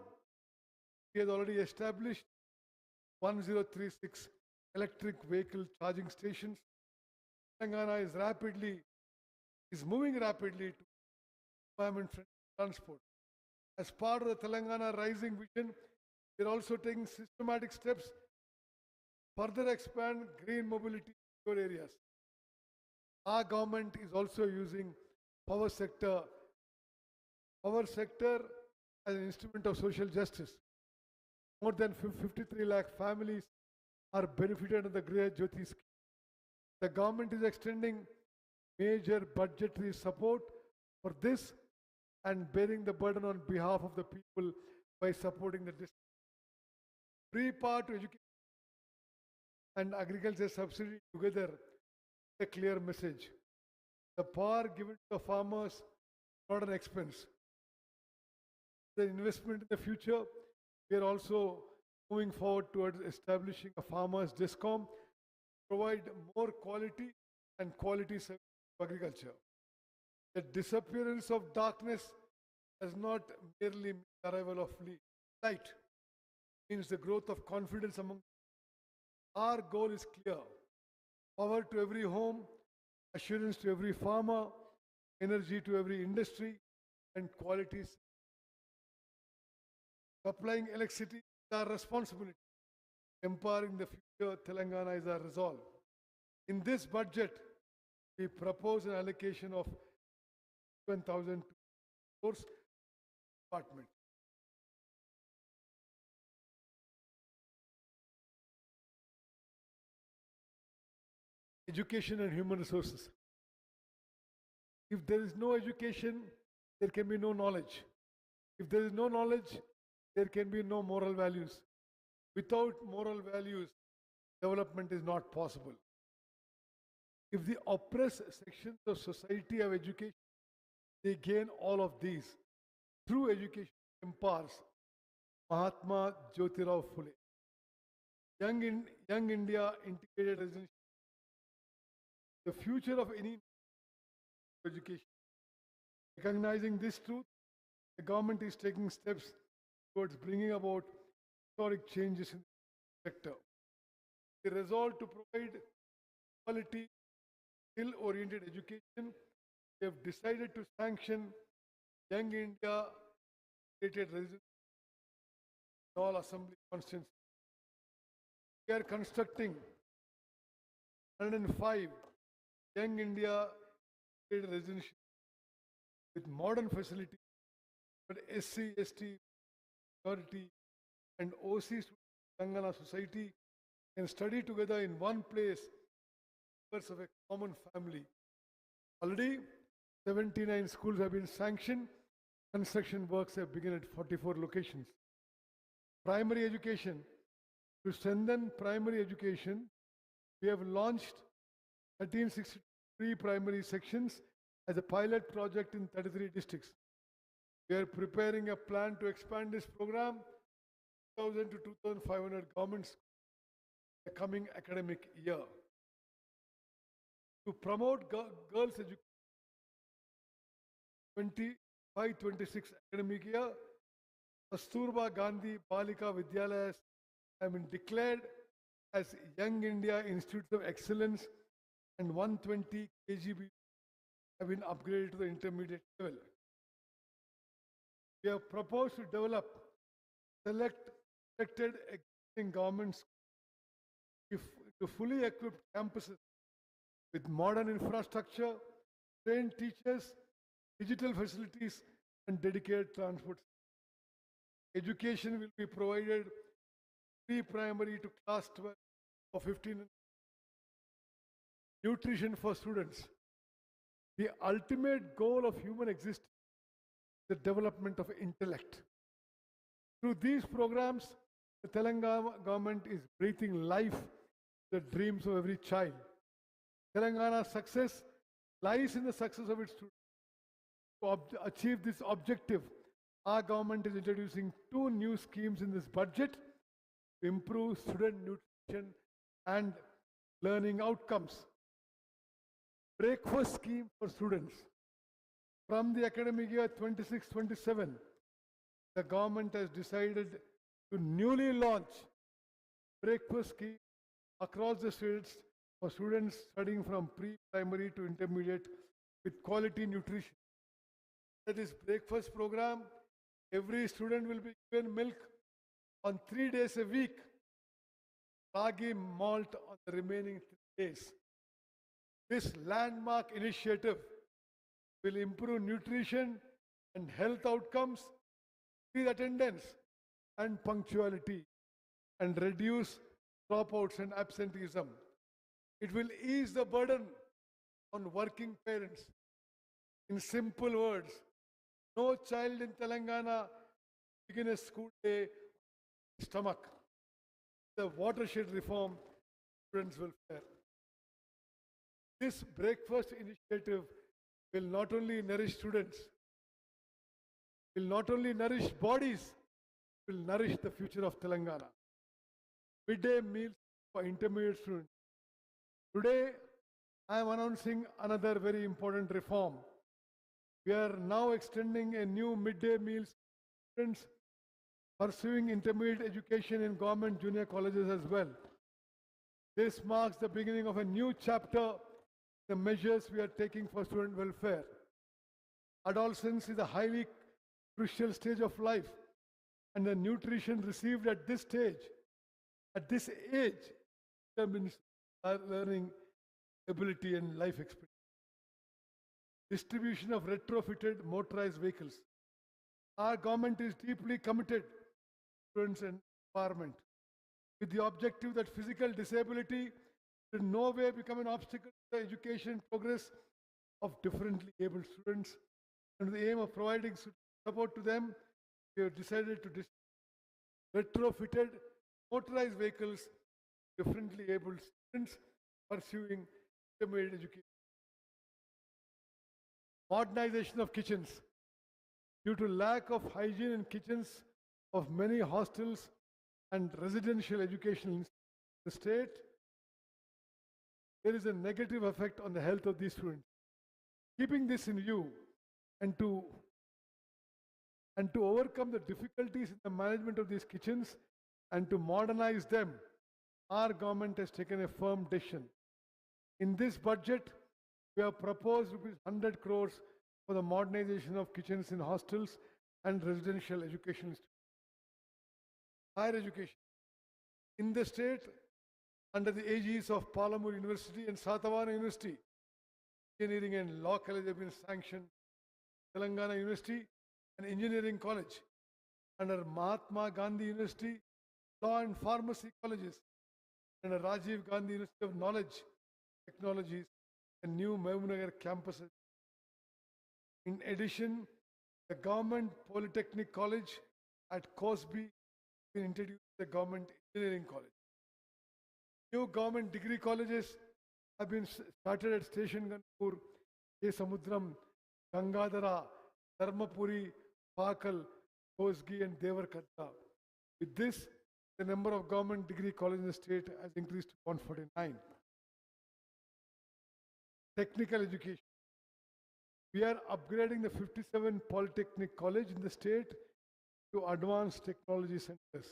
Speaker 1: We have already established 1036 electric vehicle charging stations. Telangana is moving rapidly to environment-friendly transport. As part of the Telangana Rising Vision, we are also taking systematic steps to further expand green mobility in rural areas. Our government is also using power sector as an instrument of social justice. More than 53 lakh families are benefited in the Great Jyoti scheme. The government is extending major budgetary support for this and bearing the burden on behalf of the people by supporting the district. Free power to education and agriculture subsidy together a clear message. The power given to the farmers is not an expense. The investment in the future, we are also moving forward towards establishing a farmers discom, provide more quality and quality service to agriculture. The disappearance of darkness does not merely mean the arrival of light. It means the growth of confidence among. Our goal is clear. Power to every home, assurance to every farmer, energy to every industry, and qualities. Supplying electricity is our responsibility. Empowering the future Telangana is our resolve. In this budget, we propose an allocation of 7,000 crores department. Education and human resources. If there is no education, there can be no knowledge. If there is no knowledge, there can be no moral values. Without moral values, development is not possible. If the oppressed sections of society have education, they gain all of these. Through education, empowers Mahatma Jyotirao Phule. Young India integrated residential. The future of any education. Recognizing this truth, the government is taking steps towards bringing about historic changes in the sector. The resolve to provide quality, skill-oriented education, we have decided to sanction Young India integrated residential in all assembly constituencies. We are constructing 105 Young India residential with modern facilities for SC, ST, minority, and OC Telangana society can study together in one place, members of a common family. Already, 79 schools have been sanctioned. Construction works have begun at 44 locations. Primary education. To strengthen primary education, we have launched 1363 primary sections as a pilot project in 33 districts. We are preparing a plan to expand this program 2,000 to 2,500 governments the coming academic year. To promote girls' education, 25-26 academic year, Kasturba Gandhi Balika Vidyalayas have been declared as Young India Institutes of Excellence, and 120 KGB have been upgraded to the intermediate level. We have proposed to develop selected existing governments to fully equipped campuses with modern infrastructure, trained teachers, digital facilities, and dedicated transport. Education will be provided pre-primary to class 12 or 15. Nutrition for students. The ultimate goal of human existence is the development of intellect. Through these programs, the Telangana government is breathing life to the dreams of every child. Telangana's success lies in the success of its students. To achieve this objective, our government is introducing 2 new schemes in this budget to improve student nutrition and learning outcomes. Breakfast scheme for students. From the academic year 26-27, the government has decided to newly launch breakfast scheme across the states for students studying from pre-primary to intermediate with quality nutrition. That is breakfast program. Every student will be given milk on 3 days a week, ragi malt on the remaining 3 days. This landmark initiative will improve nutrition and health outcomes, increase attendance and punctuality, and reduce dropouts and absenteeism. It will ease the burden on working parents. In simple words, no child in Telangana begin a school day stomach. The watershed reform, students will fare. This breakfast initiative will not only nourish students, will not only nourish bodies, will nourish the future of Telangana. Midday meals for intermediate students. Today, I am announcing another very important reform. We are now extending a new midday meals to students pursuing intermediate education in government junior colleges as well. This marks the beginning of a new chapter, the measures we are taking for student welfare. Adolescence is a highly crucial stage of life, and the nutrition received at this stage, at this age, determines our learning ability and life experience. Distribution of retrofitted motorized vehicles. Our government is deeply committed to students and empowerment, with the objective that physical disability will in no way become an obstacle to the education progress of differently abled students. And with the aim of providing support to them, we have decided to distribute retrofitted motorized vehicles to differently abled students pursuing intermediate education. Modernization of kitchens. Due to lack of hygiene in kitchens of many hostels and residential education in the state, there is a negative effect on the health of these students. Keeping this in view and to overcome the difficulties in the management of these kitchens and to modernize them, our government has taken a firm decision. In this budget, we have proposed rupees 100 crores for the modernization of kitchens in hostels and residential education institutions. Higher education. In the state, under the aegis of Palamur University and Satavana University, Engineering and Law College have been sanctioned. Telangana University and Engineering College. Under Mahatma Gandhi University, Law and Pharmacy Colleges. and a Rajiv Gandhi University of Knowledge Technologies and new Huzurnagar campuses. In addition, the Government Polytechnic College at Cosby will introduce the Government Engineering College. New government degree colleges have been started at Station Ganpur, K. Samudram, Gangadhara, Dharmapuri, Pakal, Kosgi, and Devarkatra. With this, the number of government degree colleges in the state has increased to 149. Technical education. We are upgrading the 57 Polytechnic College in the state to advanced technology centers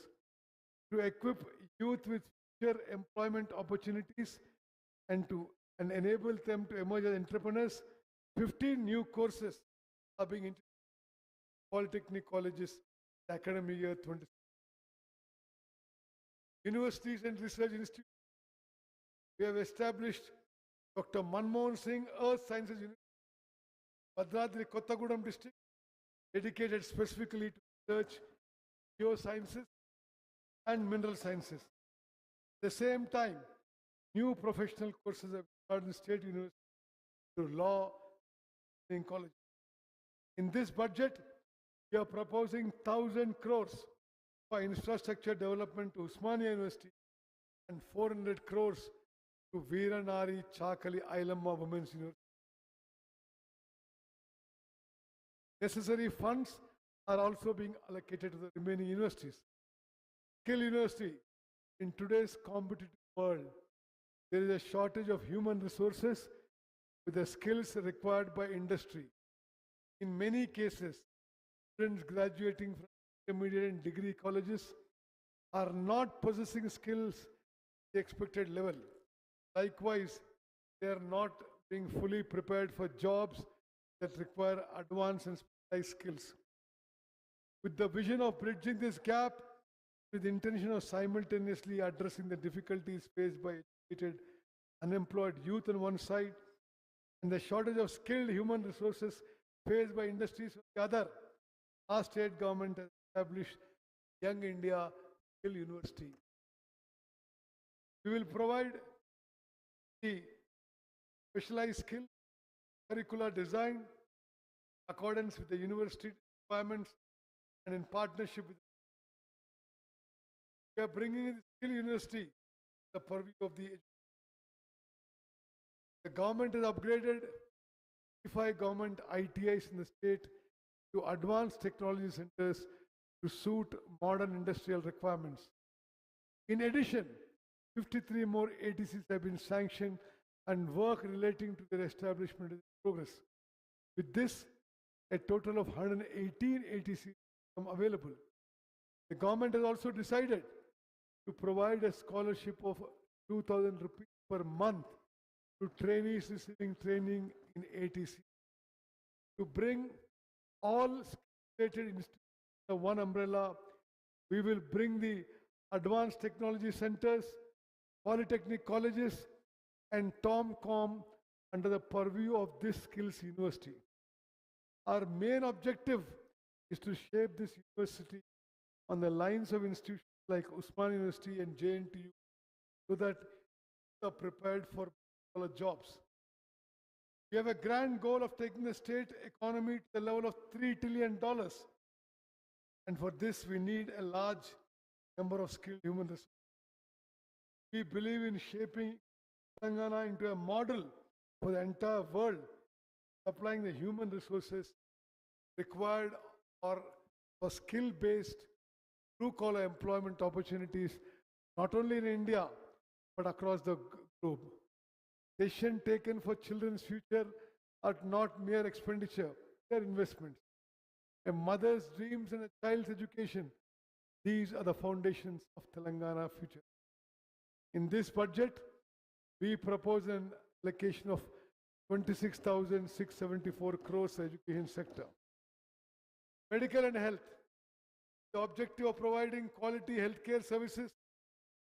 Speaker 1: to equip youth with future employment opportunities and enable them to emerge as entrepreneurs. 15 new courses are being introduced in Polytechnic colleges the academic year 20. Universities and research institutes. We have established Dr. Manmohan Singh Earth Sciences University, Bhadradri Kottagudam district, dedicated specifically to research, geosciences, and mineral sciences. At the same time, new professional courses have started in state universities through law and college. In this budget, we are proposing 1,000 crores for infrastructure development to Usmania University and 400 crores to Veeranari Chakali Ailamma Women's University. Necessary funds are also being allocated to the remaining universities. Skill University. In today's competitive world, there is a shortage of human resources with the skills required by industry. In many cases, students graduating from intermediate and degree colleges are not possessing skills at the expected level. Likewise, they are not being fully prepared for jobs that require advanced and specialized skills. With the vision of bridging this gap, with the intention of simultaneously addressing the difficulties faced by educated, unemployed youth on one side, and the shortage of skilled human resources faced by industries on the other, our state government has established Young India Skill University. We will provide the specialized skill, curricular design, accordance with the university requirements, and in partnership with. We are bringing in the Skill University the purview of the government has upgraded 55 government ITIs in the state to advanced technology centers to suit modern industrial requirements. In addition, 53 more ATCs have been sanctioned and work relating to their establishment is in progress. With this, a total of 118 ATCs become available. The government has also decided to provide a scholarship of 2,000 rupees per month to trainees receiving training in ATC. To bring all related institutions under one umbrella, we will bring the advanced technology centers, polytechnic colleges, and TomCom under the purview of this skills university. Our main objective is to shape this university on the lines of institutions like Usman University and JNTU so that they are prepared for jobs. We have a grand goal of taking the state economy to the level of $3 trillion. And for this, we need a large number of skilled human resources. We believe in shaping Telangana into a model for the entire world, supplying the human resources required for skill-based, blue-collar employment opportunities, not only in India, but across the globe. Decisions taken for children's future are not mere expenditure, they are investments. A mother's dreams and a child's education, these are the foundations of Telangana future. In this budget, we propose an allocation of 26,674 crores for the education sector. Medical and health. The objective of providing quality healthcare services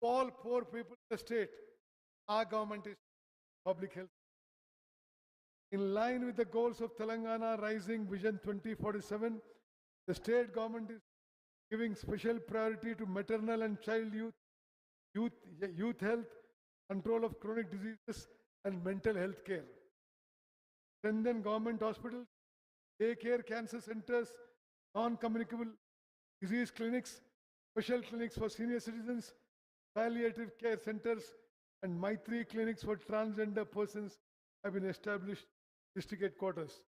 Speaker 1: to all poor people in the state. Our government is public health. In line with the goals of Telangana Rising Vision 2047, the state government is giving special priority to maternal and child youth youth, youth health, control of chronic diseases, and mental health care. Strengthen government hospitals, daycare, cancer centers, non-communicable disease clinics, special clinics for senior citizens, palliative care centers, and Maitri clinics for transgender persons have been established district headquarters.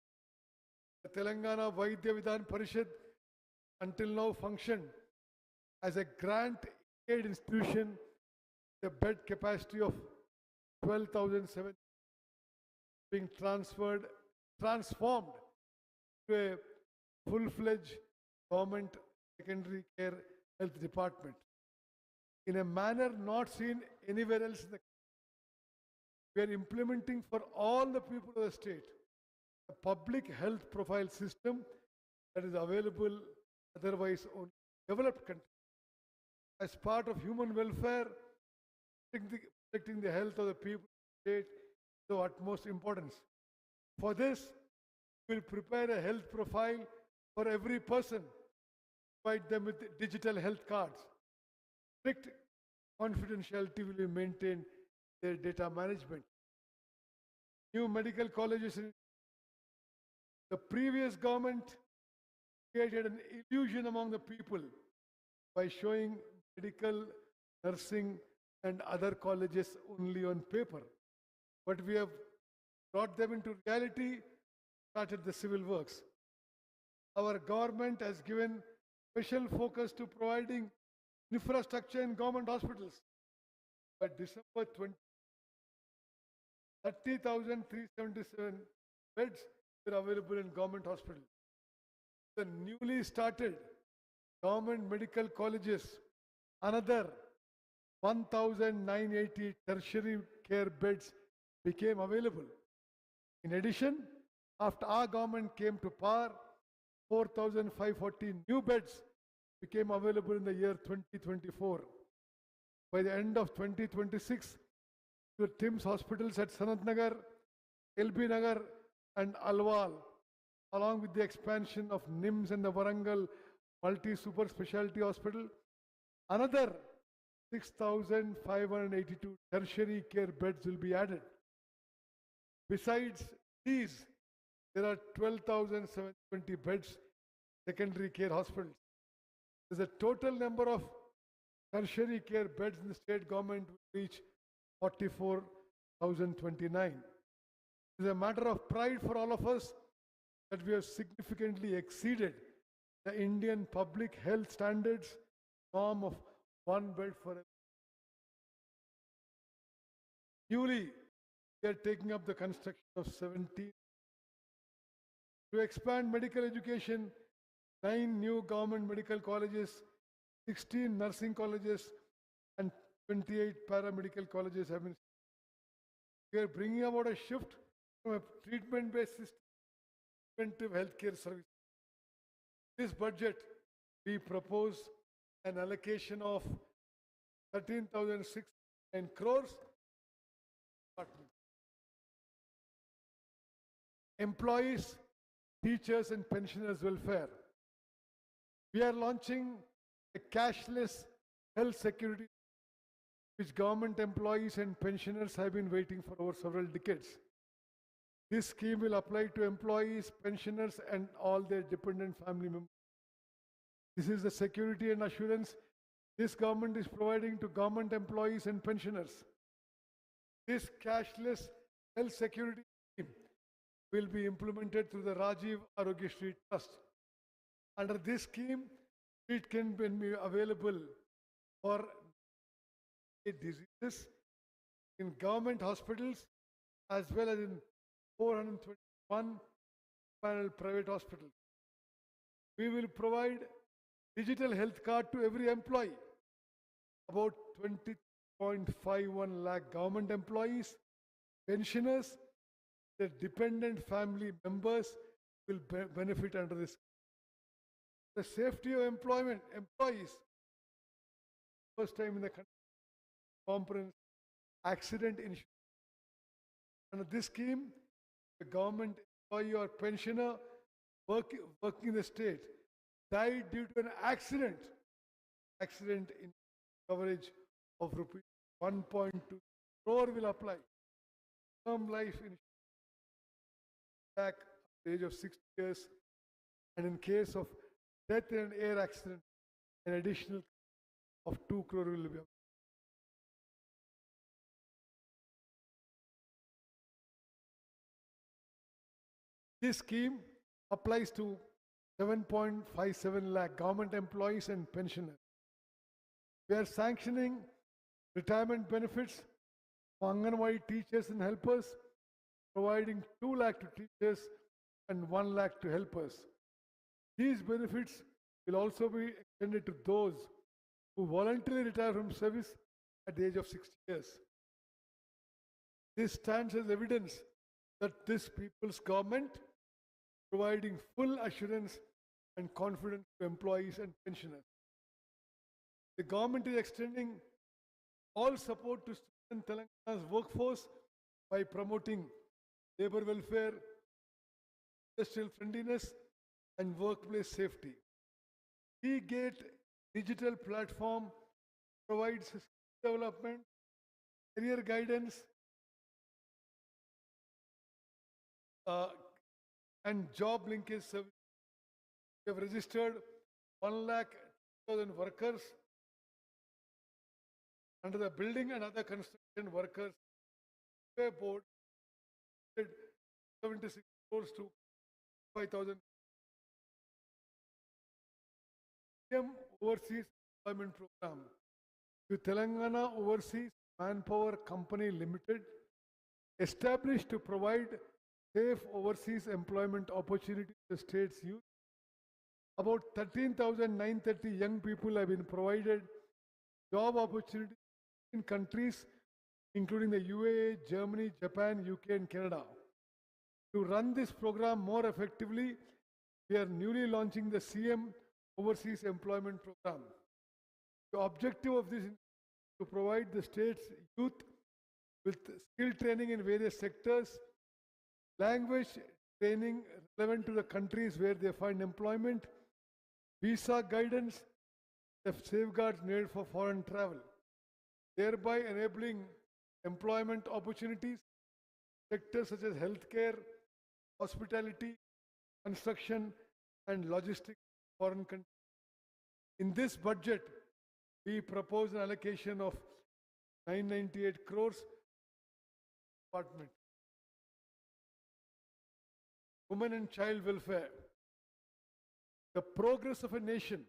Speaker 1: The Telangana Vaidya Vidhan Parishad until now functioned as a grant aid institution, the bed capacity of 12,700 being transformed to a full-fledged government secondary care health department in a manner not seen anywhere else in the country. We are implementing for all the people of the state a public health profile system that is available otherwise only in developed countries. As part of human welfare, protecting the health of the people of the state is of utmost importance. For this, we will prepare a health profile for every person, provide them with digital health cards. Strict confidentiality will be maintained in their data management. New medical colleges. The previous government created an illusion among the people by showing medical, nursing, and other colleges only on paper. But we have brought them into reality, started the civil works. Our government has given special focus to providing infrastructure in government hospitals. By December 20, 30,377 beds were available in government hospitals. The newly started government medical colleges, another 1,980 tertiary care beds became available. In addition, after our government came to power, 4,540 new beds became available in the year 2024. By the end of 2026, the TIMS hospitals at Sanat Nagar, LB Nagar, and Alwal, along with the expansion of NIMS and the Warangal multi-super specialty hospital, another 6,582 tertiary care beds will be added. Besides these, there are 12,720 beds secondary care hospitals. There's a total number of tertiary care beds in the state government will reach 44,029. It is a matter of pride for all of us that we have significantly exceeded the Indian public health standards norm of one bed for every. Newly, we are taking up the construction of 17. To expand medical education, 9 new government medical colleges, 16 nursing colleges, and 28 paramedical colleges have been. We are bringing about a shift from a treatment-based system to preventive healthcare service. This budget, we propose an allocation of 13,609 crores. Employees, teachers, and pensioners' welfare. We are launching a cashless health security which government employees and pensioners have been waiting for over several decades. This scheme will apply to employees, pensioners, and all their dependent family members. This is the security and assurance this government is providing to government employees and pensioners. This cashless health security scheme will be implemented through the Rajiv Arogya Shri Trust. Under this scheme, it can be available for diseases in government hospitals as well as in 421 private hospitals. We will provide digital health card to every employee. About 20.51 lakh government employees, pensioners, their dependent family members will benefit under this. The safety of employees, first time in the country, comprehensive accident insurance. Under this scheme, the government employee or pensioner working in the state died due to an accident in coverage of rupees 1.2 crore will apply. Term life insurance back at the age of 60 years, and in case of death in an air accident, an additional of 2 crore will be applied. This scheme applies to 7.57 lakh government employees and pensioners. We are sanctioning retirement benefits for Anganwadi teachers and helpers, providing 2 lakh to teachers and 1 lakh to helpers. These benefits will also be extended to those who voluntarily retire from service at the age of 60 years. This stands as evidence that this people's government providing full assurance and confidence to employees and pensioners. The government is extending all support to strengthen Telangana's workforce by promoting labor welfare, industrial friendliness, and workplace safety. E-Gate digital platform provides skill development, career guidance, and job linkage service. We have registered 1,02,000 workers under the building and other construction workers board, 76 crores to 5,000. Overseas Employment Program to Telangana Overseas Manpower Company Limited, established to provide safe overseas employment opportunities to the state's youth. About 13,930 young people have been provided job opportunities in countries including the UAE, Germany, Japan, UK, and Canada. To run this program more effectively, we are newly launching the CM Overseas Employment Program. The objective of this is to provide the state's youth with skill training in various sectors, language training relevant to the countries where they find employment, visa guidance, the safeguards needed for foreign travel, thereby enabling employment opportunities, sectors such as healthcare, hospitality, construction, and logistics in foreign countries. In this budget, we propose an allocation of 998 crores department. Women and child welfare. The progress of a nation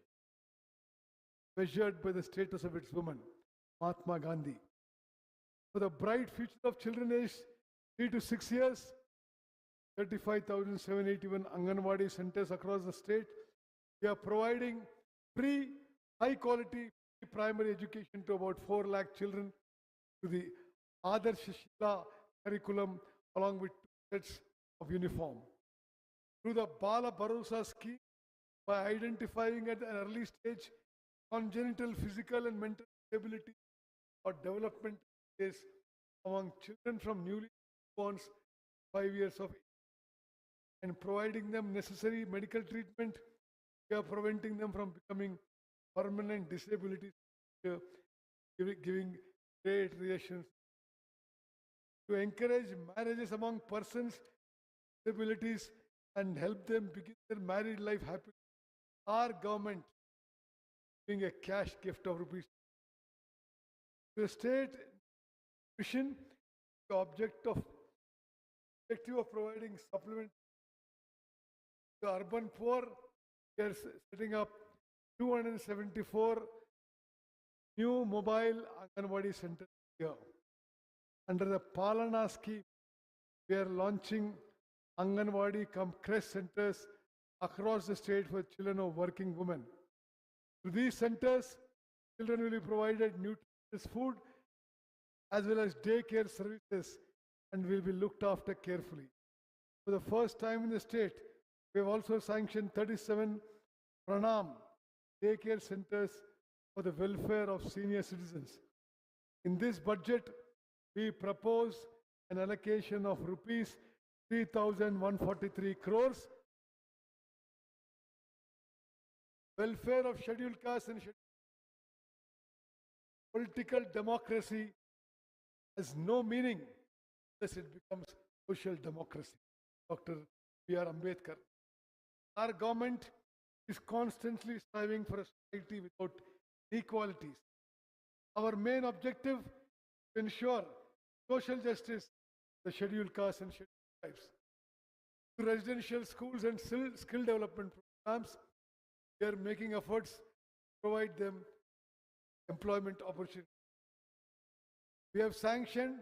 Speaker 1: measured by the status of its women. Mahatma Gandhi. For the bright future of children aged 3 to 6 years, 35,781 Anganwadi centers across the state. We are providing free, high-quality primary education to about 4 lakh children to the Adarsh Shila curriculum along with 2 sets of uniform. Through the Bala Bharosa scheme, by identifying at an early stage congenital physical and mental disability or development is among children from newly born 5 years of age and providing them necessary medical treatment, we are preventing them from becoming permanent disabilities, giving great reassurance. To encourage marriages among persons with disabilities and help them begin their married life happily, our government giving a cash gift of rupees. The state mission, the objective of providing supplement to urban poor, we are setting up 274 new mobile Anganwadi centers here. Under the Palana scheme, we are launching Anganwadi Crest centers across the state for children of working women. To these centers, children will be provided nutritious food as well as daycare services and will be looked after carefully. For the first time in the state, we have also sanctioned 37 Pranam daycare centers for the welfare of senior citizens. In this budget, we propose an allocation of rupees 3,143 crores. Welfare of scheduled castes and scheduled political democracy has no meaning unless it becomes social democracy. Dr. B.R. Ambedkar. Our government is constantly striving for a society without inequalities. Our main objective is to ensure social justice, the scheduled castes and scheduled tribes. Through residential schools and skill development programs, we are making efforts to provide them employment opportunities. We have sanctioned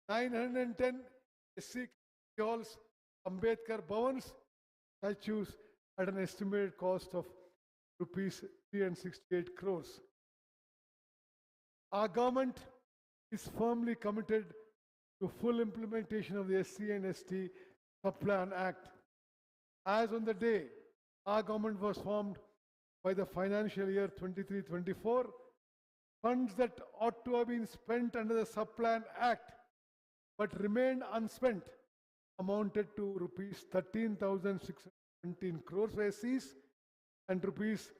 Speaker 1: 910 SC halls, Ambedkar Bhavans, statues at an estimated cost of rupees 368 crores. Our government is firmly committed to full implementation of the SC and ST Subplan Act. As on the day our government was formed by the financial year 23-24, funds that ought to have been spent under the Subplan Act but remained unspent amounted to rupees 13,617 crores for SCs and rupees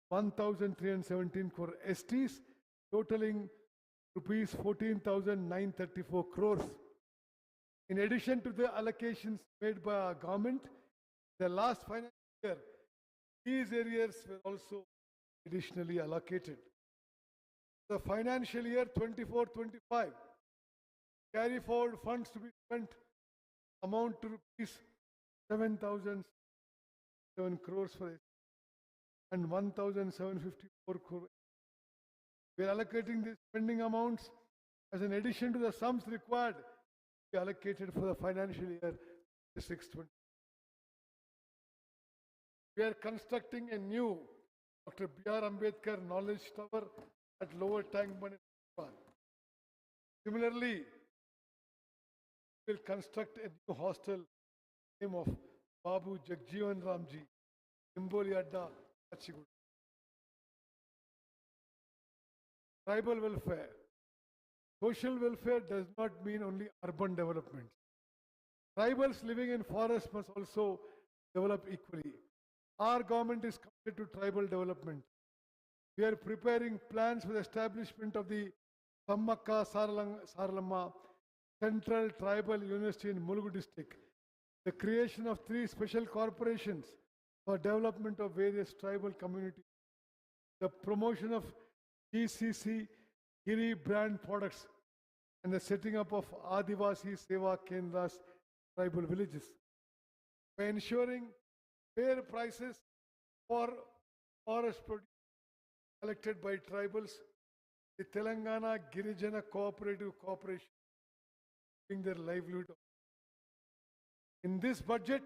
Speaker 1: 1,317 crore STs, totaling rupees 14,934 crores. In addition to the allocations made by our government, the last financial year, these areas were also additionally allocated. The financial year 24-25, carry forward funds to be spent amount to rupees 7,007 crores for it and 1,754 crores. We are allocating these spending amounts as an addition to the sums required to be allocated for the financial year 26-20. We are constructing a new Dr. B.R. Ambedkar Knowledge Tower at Lower Tangband. Similarly, we will construct a new hostel name of Babu Jagjeevan Ramji, Imboli Adda, Kachigud. Tribal welfare. Social welfare does not mean only urban development. Tribals living in forests must also develop equally. Our government is committed to tribal development. We are preparing plans for the establishment of the Sammakka Saralamma Central Tribal University in Mulugu district, the creation of 3 special corporations for development of various tribal communities, the promotion of GCC Giri brand products, and the setting up of Adivasi Seva Kendras tribal villages. By ensuring fair prices for forest produce collected by tribals, the Telangana Girijana Cooperative Corporation bring their livelihood. In this budget,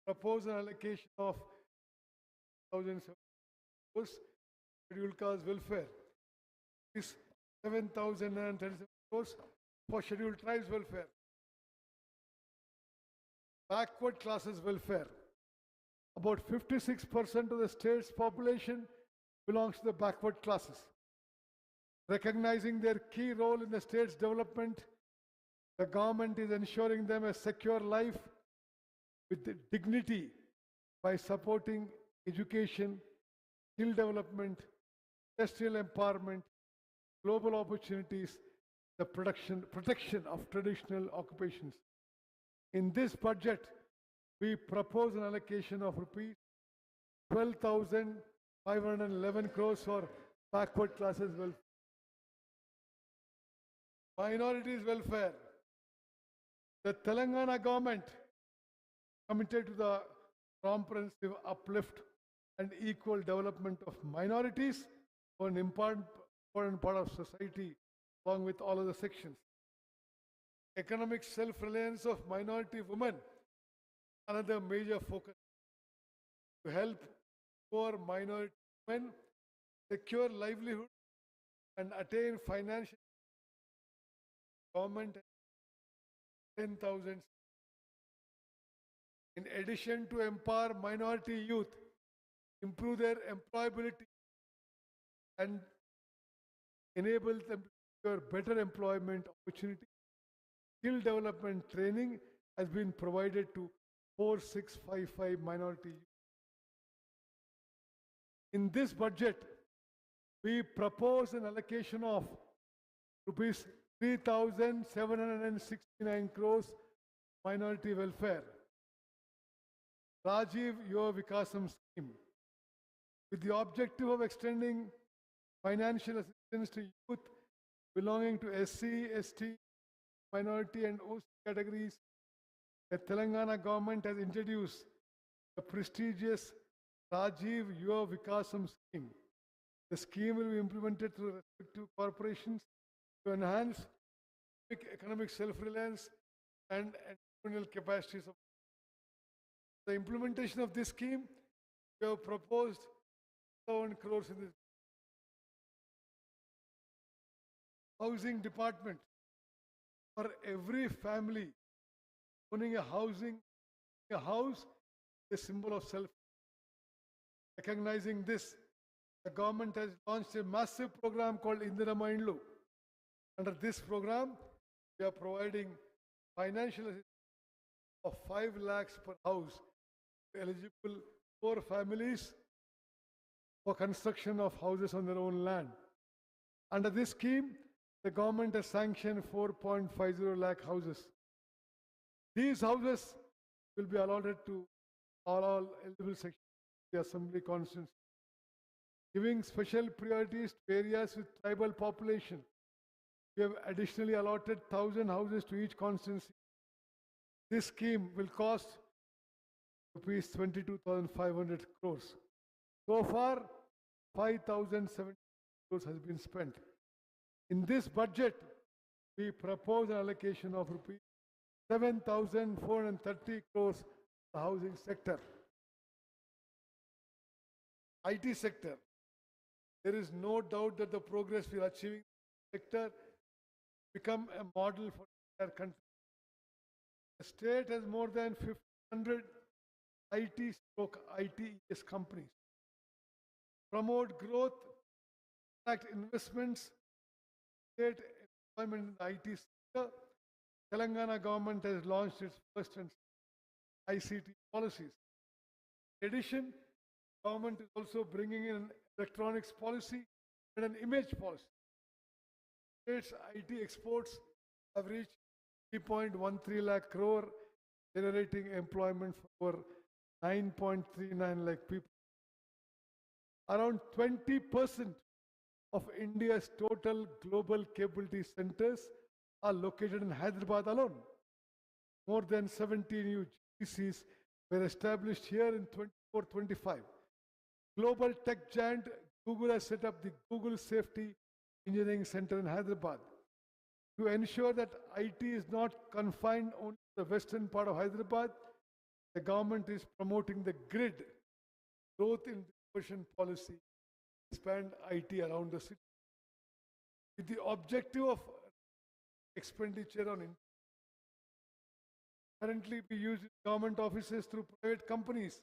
Speaker 1: propose an allocation of 1,000 crores scheduled caste welfare. Is 7,937 crores for scheduled tribes welfare. Backward classes welfare. About 56% of the state's population belongs to the backward classes. Recognizing their key role in the state's development, the government is ensuring them a secure life with dignity by supporting education, skill development, industrial empowerment, global opportunities, the protection of traditional occupations. In this budget, we propose an allocation of rupees 12,511 crores for backward classes welfare. Minorities welfare. The Telangana government committed to the comprehensive uplift and equal development of minorities for an important part of society along with all other sections. Economic self-reliance of minority women, another major focus to help poor minority women secure livelihood and attain financial government 10,000. In addition to empower minority youth, improve their employability and enable them to secure better employment opportunity, skill development training has been provided to 4655 minority youth. In this budget, we propose an allocation of rupees 3,769 crores minority welfare, Rajiv Yuva Vikasam scheme, with the objective of extending financial assistance to youth belonging to SC, ST, minority and OC categories. The Telangana government has introduced the prestigious Rajiv Yuva Vikasam scheme. The scheme will be implemented through respective corporations to enhance economic self-reliance and entrepreneurial capacities. The implementation of this scheme, we have proposed 7 crores in the housing department. For every family owning a house, a symbol of self. Recognizing this, the government has launched a massive program called Indirama Indlu. Under this program, we are providing financial assistance of 5 lakhs per house to eligible poor families for construction of houses on their own land. Under this scheme, the government has sanctioned 4.50 lakh houses. These houses will be allotted to all eligible sections of the Assembly constituency, giving special priorities to areas with tribal population. We have additionally allotted 1,000 houses to each constituency. This scheme will cost rupees 22,500 crores. So far, 5,070 crores has been spent. In this budget, we propose an allocation of rupees 7,430 crores to the housing sector. IT sector. There is no doubt that the progress we are achieving in the sector become a model for the entire country. The state has more than 1,500 ITES companies. Promote growth, attract investments, create employment in the IT sector. Telangana government has launched its first and ICT policies. In addition, government is also bringing in an electronics policy and an image policy. State's IT exports have reached 3.13 lakh crore, generating employment for over 9.39 lakh people. Around 20% of India's total global capability centers are located in Hyderabad alone. More than 70 new GCCs were established here in 24-25. Global tech giant Google has set up the Google Safety Engineering Center in Hyderabad. To ensure that IT is not confined only to the western part of Hyderabad, the government is promoting the grid growth in innovation policy, expand IT around the city. With the objective of expenditure on currently be used in government offices through private companies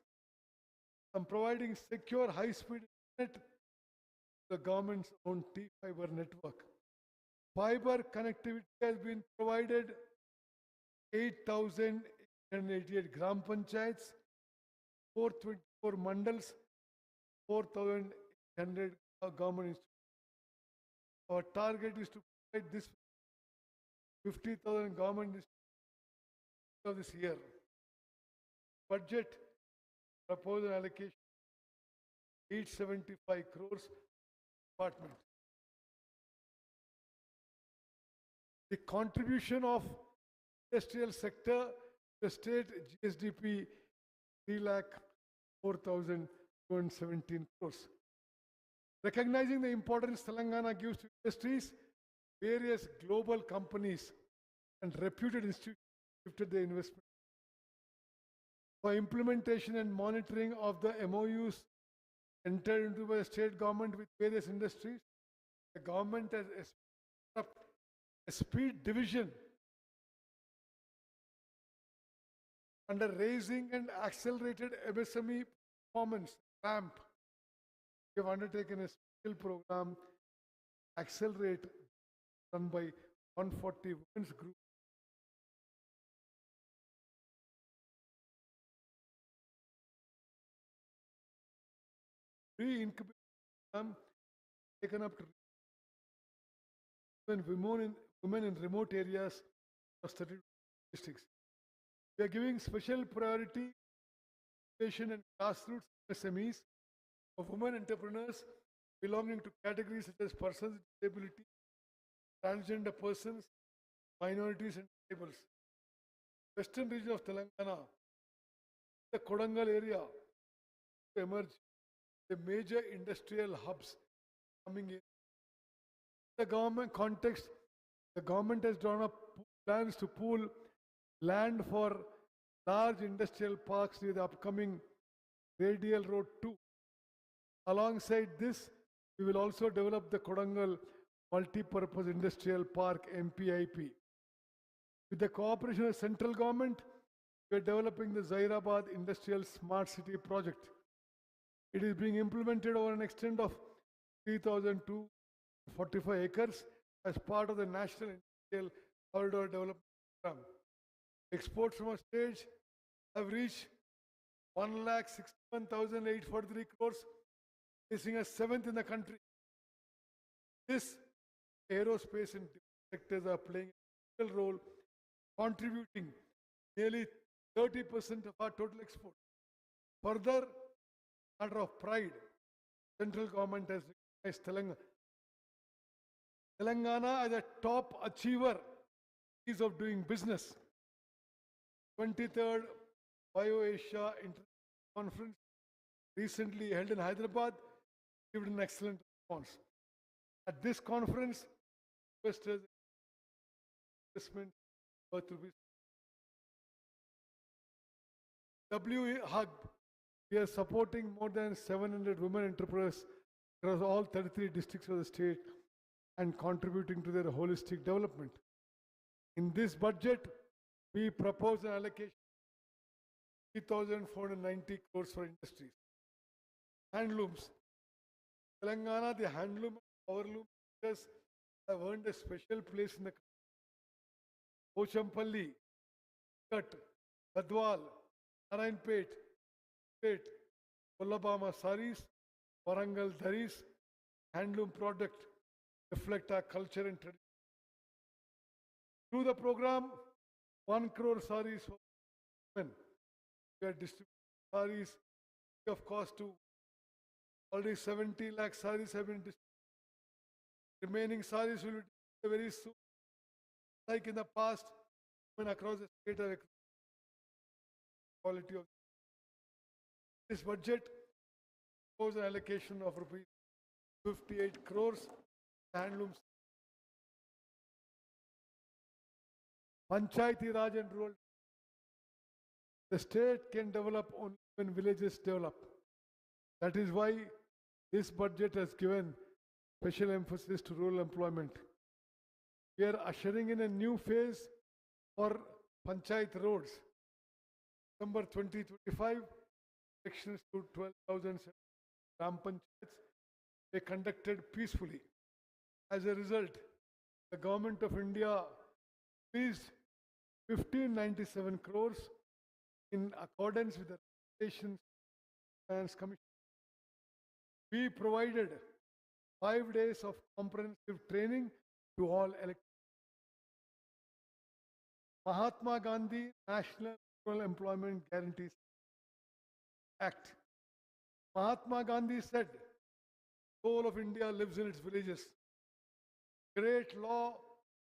Speaker 1: and providing secure high-speed internet, the government's own T-Fiber network. Fiber connectivity has been provided 8,888 gram panchayats, 424 mandals, 4,800 government institutions. Our target is to provide this 50,000 government institutions of this year. Budget proposal allocation 875 crores department. The contribution of industrial sector, the state GSDP 3,04,217 crores. Recognizing the importance Telangana gives to industries, various global companies and reputed institutions shifted their investment. For implementation and monitoring of the MOUs entered into by the state government with various industries, the government has set up a speed division under raising and accelerated MSME performance ramp. We have undertaken a special program, Accelerate, run by 140 women's group. Pre-incubation program taken up to women in remote areas of 30 districts. We are giving special priority to education and grassroots SMEs of women entrepreneurs belonging to categories such as persons with disability, transgender persons, minorities, and tribals. Western region of Telangana, the Kodangal area, to emerge the major industrial hubs coming in. The government context, the government has drawn up plans to pool land for large industrial parks near the upcoming Radial Road 2. Alongside this, we will also develop the Kodangal Multi-Purpose Industrial Park MPIP. With the cooperation of the central government, we are developing the Hyderabad Industrial Smart City project. It is being implemented over an extent of 3,245 acres as part of the National Industrial Corridor Development Program. Exports from our stage have reached 1,61,843 crores, placing us seventh in the country. This aerospace and sectors are playing a critical role, contributing nearly 30% of our total export. Further, matter of pride, central government has recognized Telangana as a top achiever ease of doing business. 23rd BioAsia International Conference recently held in Hyderabad gave an excellent response. At this conference, investors investment worth rupees WHUG. We are supporting more than 700 women entrepreneurs across all 33 districts of the state and contributing to their holistic development. In this budget, we propose an allocation of 3,490 crores for industries. Handlooms. Telangana, the handloom and powerloom sectors have earned a special place in the Pochampalli, Kat, Gadwal, Narayanpet, Kollabama saris, Warangal dharis, handloom product reflect our culture and tradition. Through the program, 1 crore saris for women. We are distributing saris of cost to already 70 lakh saris have been distributed. Remaining saris will be distributed very soon. Like in the past, women across the state have quality of this budget shows an allocation of rupees 58 crores handlooms. Panchayati Raj and rural. The state can develop only when villages develop. That is why this budget has given special emphasis to rural employment. We are ushering in a new phase for Panchayat roads. December 2025, elections to 12,000 Gram Panchayats were conducted peacefully. As a result, the Government of India released 1597 crores in accordance with the regulations of the Finance Commission. We provided 5 days of comprehensive training to all elected. Mahatma Gandhi National Rural Employment Guarantees Act. Mahatma Gandhi said, the whole of India lives in its villages. Great law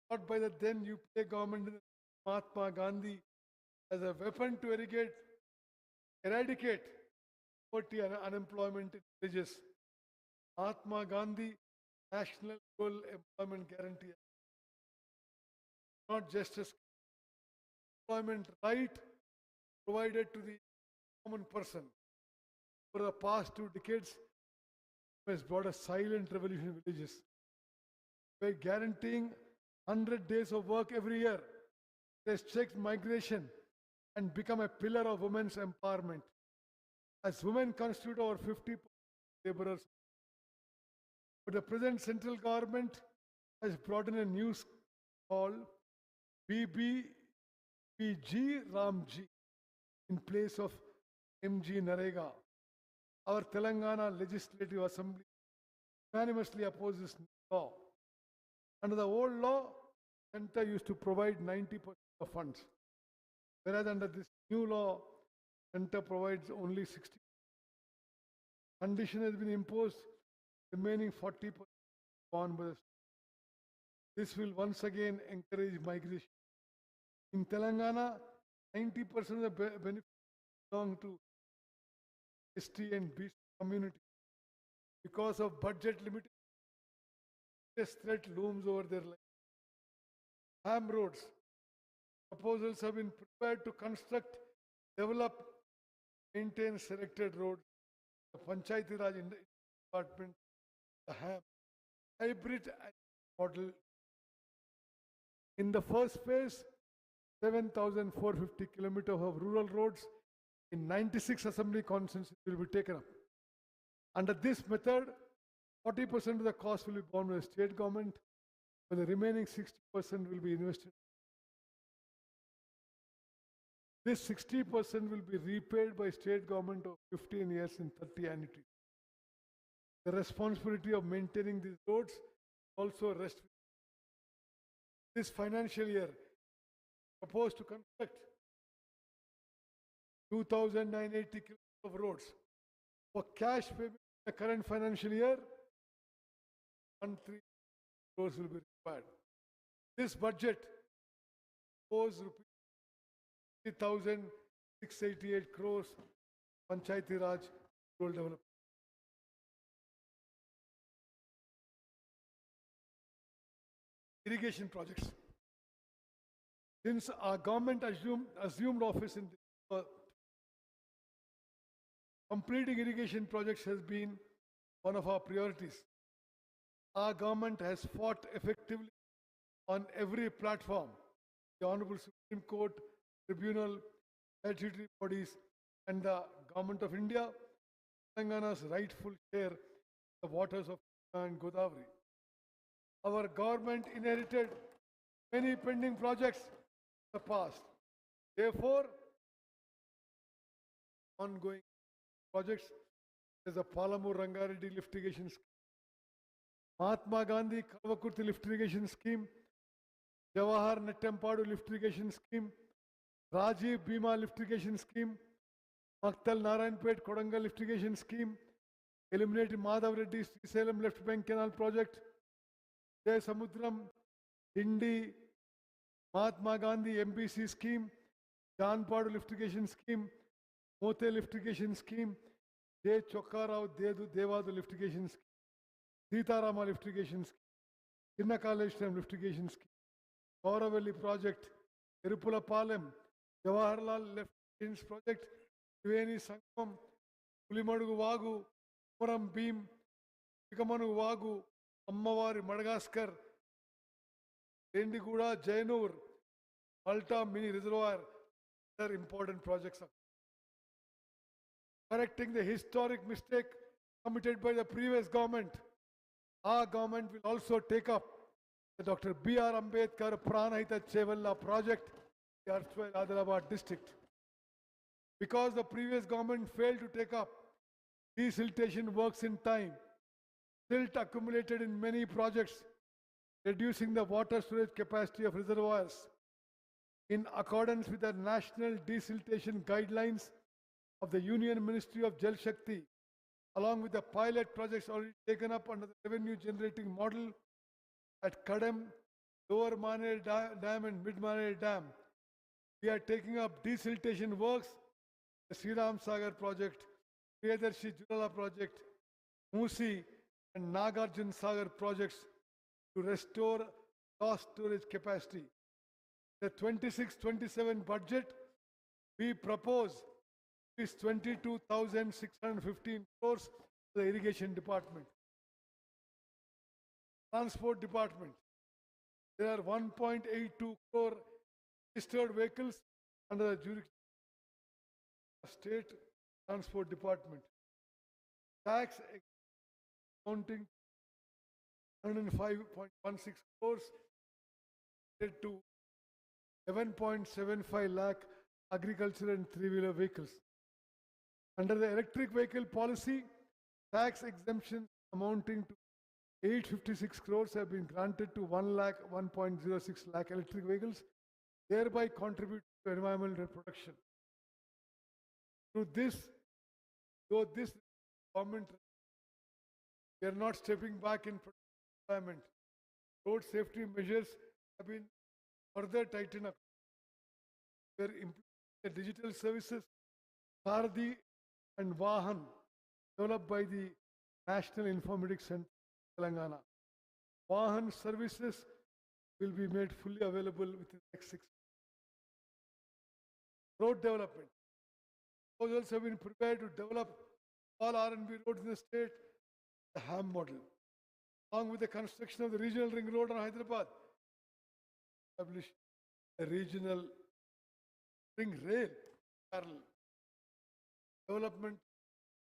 Speaker 1: brought by the then UPA government, Mahatma Gandhi, as a weapon to eradicate poverty and unemployment in villages. Mahatma Gandhi National Rural Employment Guarantee Act. Not just as employment right provided to the common person. For the past 2 decades, has brought a silent revolution in villages. By guaranteeing 100 days of work every year, restrict migration and become a pillar of women's empowerment. As women constitute over 50% laborers, but the present central government has brought in a new called BBPG Ramji in place of MG Narega. Our Telangana Legislative Assembly unanimously oppose this new law. Under the old law, center used to provide 90% of funds, whereas under this new law, center provides only 60%. Condition has been imposed, remaining 40% borne by the state. This will once again encourage migration. In Telangana, 90% of the benefits belong to ST and BC community. Because of budget limitation, this threat looms over their life. HAM roads. Proposals have been prepared to construct, develop, maintain selected roads. The Panchayati Raj Department, the HAM, hybrid model. In the first phase, 7,450 kilometers of rural roads in 96 assembly constituencies will be taken up. Under this method, 40% of the cost will be borne by the state government, but the remaining 60% will be invested. This 60% will be repaid by state government of 15 years in 30 annuities. The responsibility of maintaining these roads also rests with this financial year. Proposed to construct 2,980 kilometers of roads. For cash payment in the current financial year, 1,300 crores will be required. This budget owes rupees 3,688 crores Panchayati Raj rural development. Irrigation projects. Since our government assumed office in completing irrigation projects has been one of our priorities. Our government has fought effectively on every platform. The Honorable Supreme Court, Tribunal, statutory bodies, and the Government of India, Telangana's rightful share of the waters of Krishna and Godavari. Our government inherited many pending projects in the past. Therefore, ongoing projects is the Palamur Rangareddy lift irrigation scheme, Mahatma Gandhi Kalvakurti lift irrigation scheme, Jawahar Nettempadu lift irrigation scheme, Rajiv Bhima lift irrigation scheme, Maktal Narayanpet Kodangal lift irrigation scheme, eliminated Madhav Reddy Salem left bank canal project, Jay Samudram, Hindi, Mahatma Gandhi MBC scheme, Janpadu lift irrigation scheme, Mote lift irrigation scheme, J. Chokkarao Devadu lift irrigation scheme, Sitaarama lift irrigation scheme, Chinna College lift irrigation scheme, Gauravelli project, Irupulapalem, Jawaharlal left irrigation project, Triveni Sangam, Pulimadugu Vagu, Puram Beam, Pikamanu Vagu, Ammavari Madagascar, Endiguda, Jainur, Malta mini reservoir, other important projects. Correcting the historic mistake committed by the previous government, our government will also take up the Dr. B.R. Ambedkar Pranahita Chevalla project in the erstwhile Hyderabad district. Because the previous government failed to take up desiltation works in time, silt accumulated in many projects, reducing the water storage capacity of reservoirs. In accordance with the national desiltation guidelines of the Union Ministry of Jal Shakti, along with the pilot projects already taken up under the revenue generating model at Kadam, Lower Mane Dam and Mid Mane Dam, we are taking up desiltation works, the Sriram Sagar project, Priyadarshi Jurala project, Musi and Nagarjun Sagar projects to restore lost storage capacity. The 26-27 budget, we propose is 22,615 crores to the irrigation department. Transport department, there are 1.82 crore registered vehicles under the jurisdiction of state transport department. Tax amounting 105.16 crores to 11.75 lakh agricultural and three-wheeler vehicles. Under the electric vehicle policy, tax exemption amounting to 856 crores have been granted to 1.06 lakh electric vehicles, thereby contribute to environmental protection. Through this, though this government, we are not stepping back in environment. Road safety measures have been further tightened up. We are implementing the digital services, Sardi and Vahan, developed by the National Informatics Center, Telangana. Vahan services will be made fully available within the next 6 months. Road development. Proposals have been prepared to develop all R&B roads in the state, the HAM model. Along with the construction of the regional ring road on Hyderabad, establish a regional ring rail parallel. Development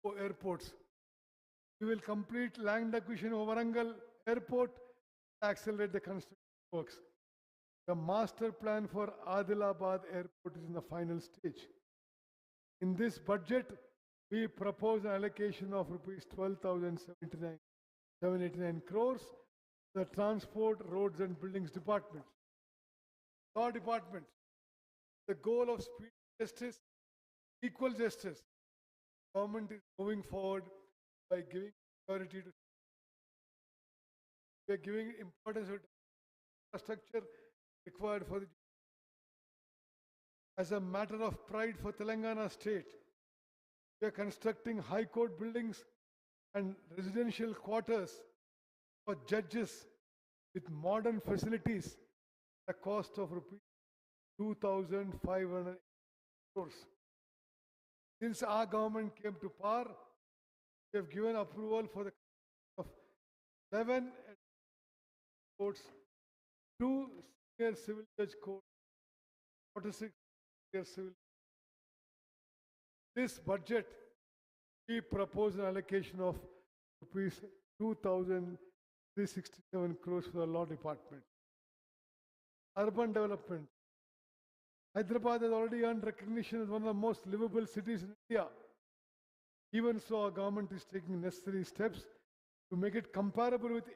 Speaker 1: for airports. We will complete land acquisition of Warangal Airport to accelerate the construction works. The master plan for Adilabad Airport is in the final stage. In this budget, we propose an allocation of rupees 12,789 crores to the Transport, Roads and Buildings Department. Law Department, the goal of speed justice, equal justice. Government is moving forward by giving priority to. We are giving importance to infrastructure required for the. As a matter of pride for Telangana state, we are constructing high court buildings and residential quarters for judges with modern facilities at a cost of rupees 2,500 crores. Since our government came to power, we have given approval for the of 11 courts, 2 senior civil judge courts, 46 senior civil. This budget, we propose an allocation of rupees 2,367 crores for the law department. Urban development. Hyderabad has already earned recognition as one of the most livable cities in India. Even so, our government is taking necessary steps to make it comparable with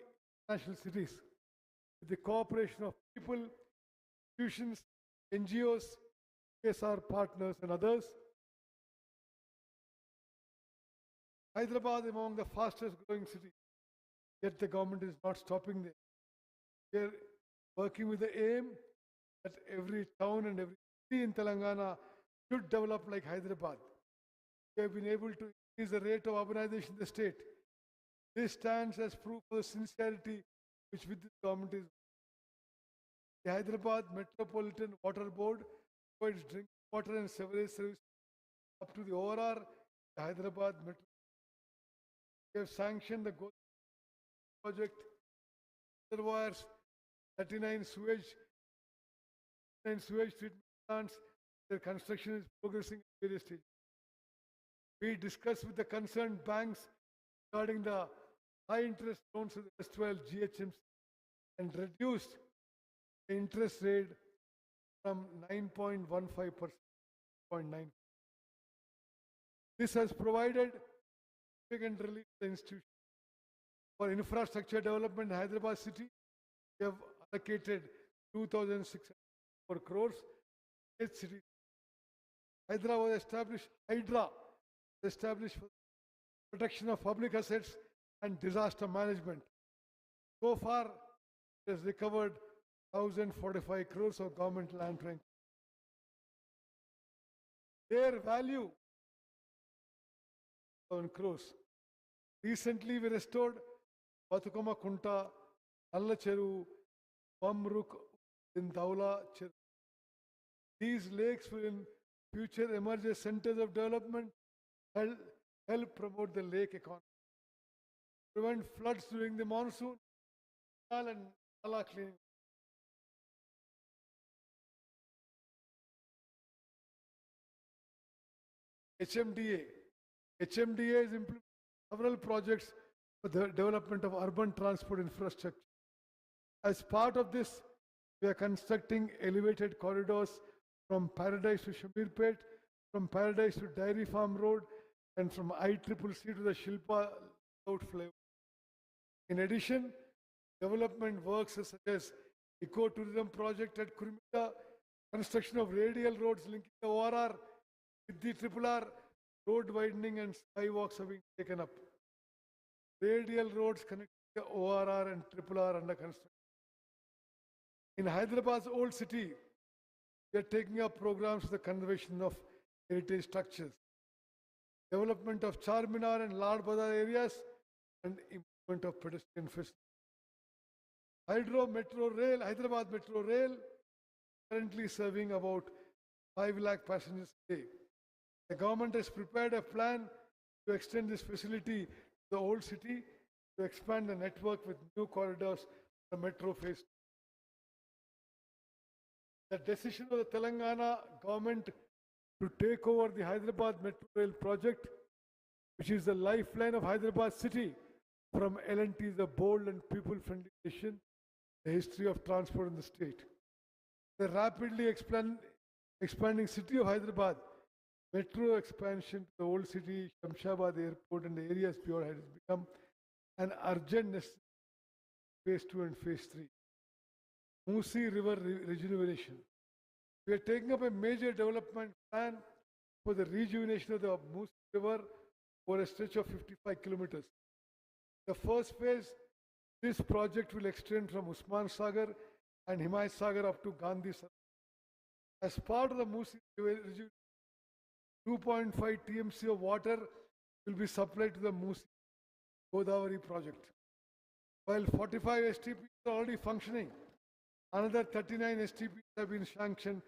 Speaker 1: international cities. With the cooperation of people, institutions, NGOs, CSR partners and others, Hyderabad is among the fastest growing cities. Yet the government is not stopping there. We are working with the aim that every town and every city in Telangana should develop like Hyderabad. We have been able to increase the rate of urbanization in the state. This stands as proof of the sincerity which with this government is. The Hyderabad Metropolitan Water Board provides drinking water and sewerage service up to the ORR, the Hyderabad Metro. We have sanctioned the project, reservoirs, 39 sewage treatment plants. Their construction is progressing at various stages. We discussed with the concerned banks regarding the high interest loans of the erstwhile GHMC and reduced the interest rate from 9.15% to 0.9%. This has provided significant relief to the institution. For infrastructure development in Hyderabad city, we have allocated 2,604 crores. Eight cities. Hydra was established for protection of public assets and disaster management. So far, it has recovered 1,045 crores of government land bank. Their value 1,000 crores. Recently, we restored Batukama Kunta, Alla Cheru, Bamruk in Daula Cheru. These lakes will in future emerge as centers of development, help promote the lake economy, prevent floods during the monsoon, and nala cleaning. HMDA. HMDA is implementing several projects for the development of urban transport infrastructure. As part of this, we are constructing elevated corridors from Paradise to Shamirpet, from Paradise to Dairy Farm Road, and from ICCC to the Shilpa Road flyover. In addition, development works such as ecotourism project at Kurmita, construction of radial roads linking the ORR with the Triple R, road widening and skywalks are being taken up. Radial roads connecting the ORR and Triple R under construction. In Hyderabad's old city, we are taking up programs for the conservation of heritage structures, development of Charminar and Lal Bazar areas, and improvement of pedestrian facilities. Hyderabad Metro Rail, currently serving about 5 lakh passengers a day. The government has prepared a plan to extend this facility to the old city to expand the network with new corridors for the metro phase. The decision of the Telangana government to take over the Hyderabad Metro Rail project, which is the lifeline of Hyderabad city, from L&T is a bold and people-friendly decision, the history of transport in the state. The rapidly expanding city of Hyderabad, metro expansion to the old city, Shamshabad airport and the areas beyond has become an urgent necessity. Phase 2 and Phase 3. Musi River rejuvenation. We are taking up a major development plan for the rejuvenation of the Musi River over a stretch of 55 kilometers. The first phase, this project will extend from Usman Sagar and Himayat Sagar up to Gandhi Sagar. As part of the Musi River, 2.5 TMC of water will be supplied to the Musi Godavari project. While 45 STPs are already functioning, another 39 STPs have been sanctioned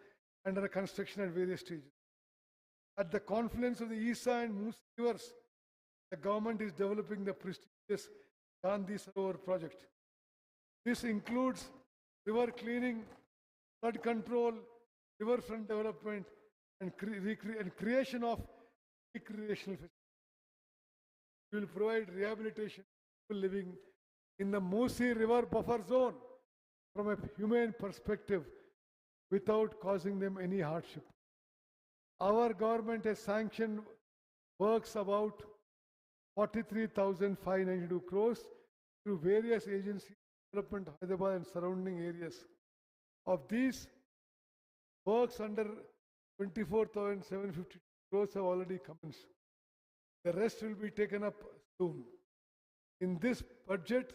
Speaker 1: and under construction at various stages. At the confluence of the Isa and Musi rivers, the government is developing the prestigious Gandhi Sarovar project. This includes river cleaning, flood control, riverfront development, and creation of recreational facilities. We will provide rehabilitation for living in the Musi River buffer zone from a humane perspective without causing them any hardship. Our government has sanctioned works about 43,592 crores through various agencies, development Hyderabad and surrounding areas. Of these, works under 24,750 crores have already commenced. The rest will be taken up soon. In this budget,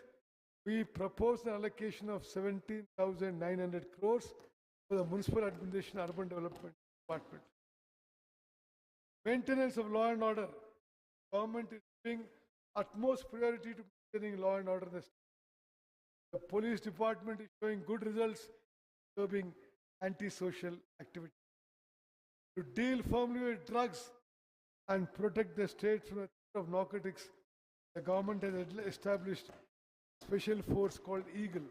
Speaker 1: we propose an allocation of 17,900 crores for the Municipal Administration Urban Development Department. Maintenance of law and order. Government is giving utmost priority to maintaining law and order in the state. The police department is showing good results, curbing antisocial activity. To deal firmly with drugs and protect the state from the threat of narcotics, the government has established a special force called Eagle.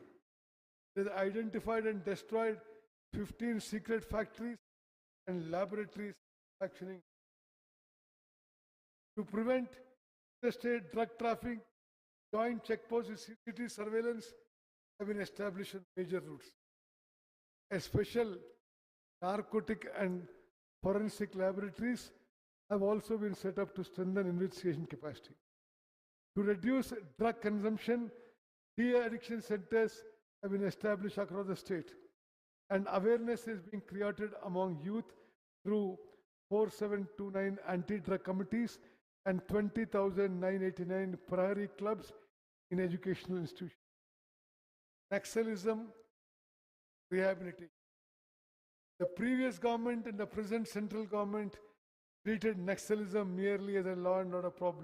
Speaker 1: It has identified and destroyed 15 secret factories and laboratories functioning. To prevent interstate drug trafficking, joint checkposts with city surveillance have been established on major routes. A special narcotic and forensic laboratories have also been set up to strengthen investigation capacity. To reduce drug consumption, de-addiction centers have been established across the state, and awareness is being created among youth through 4729 anti-drug committees and 20,989 priority clubs in educational institutions. Naxalism rehabilitation. The previous government and the present central government treated Naxalism merely as a law and order problem.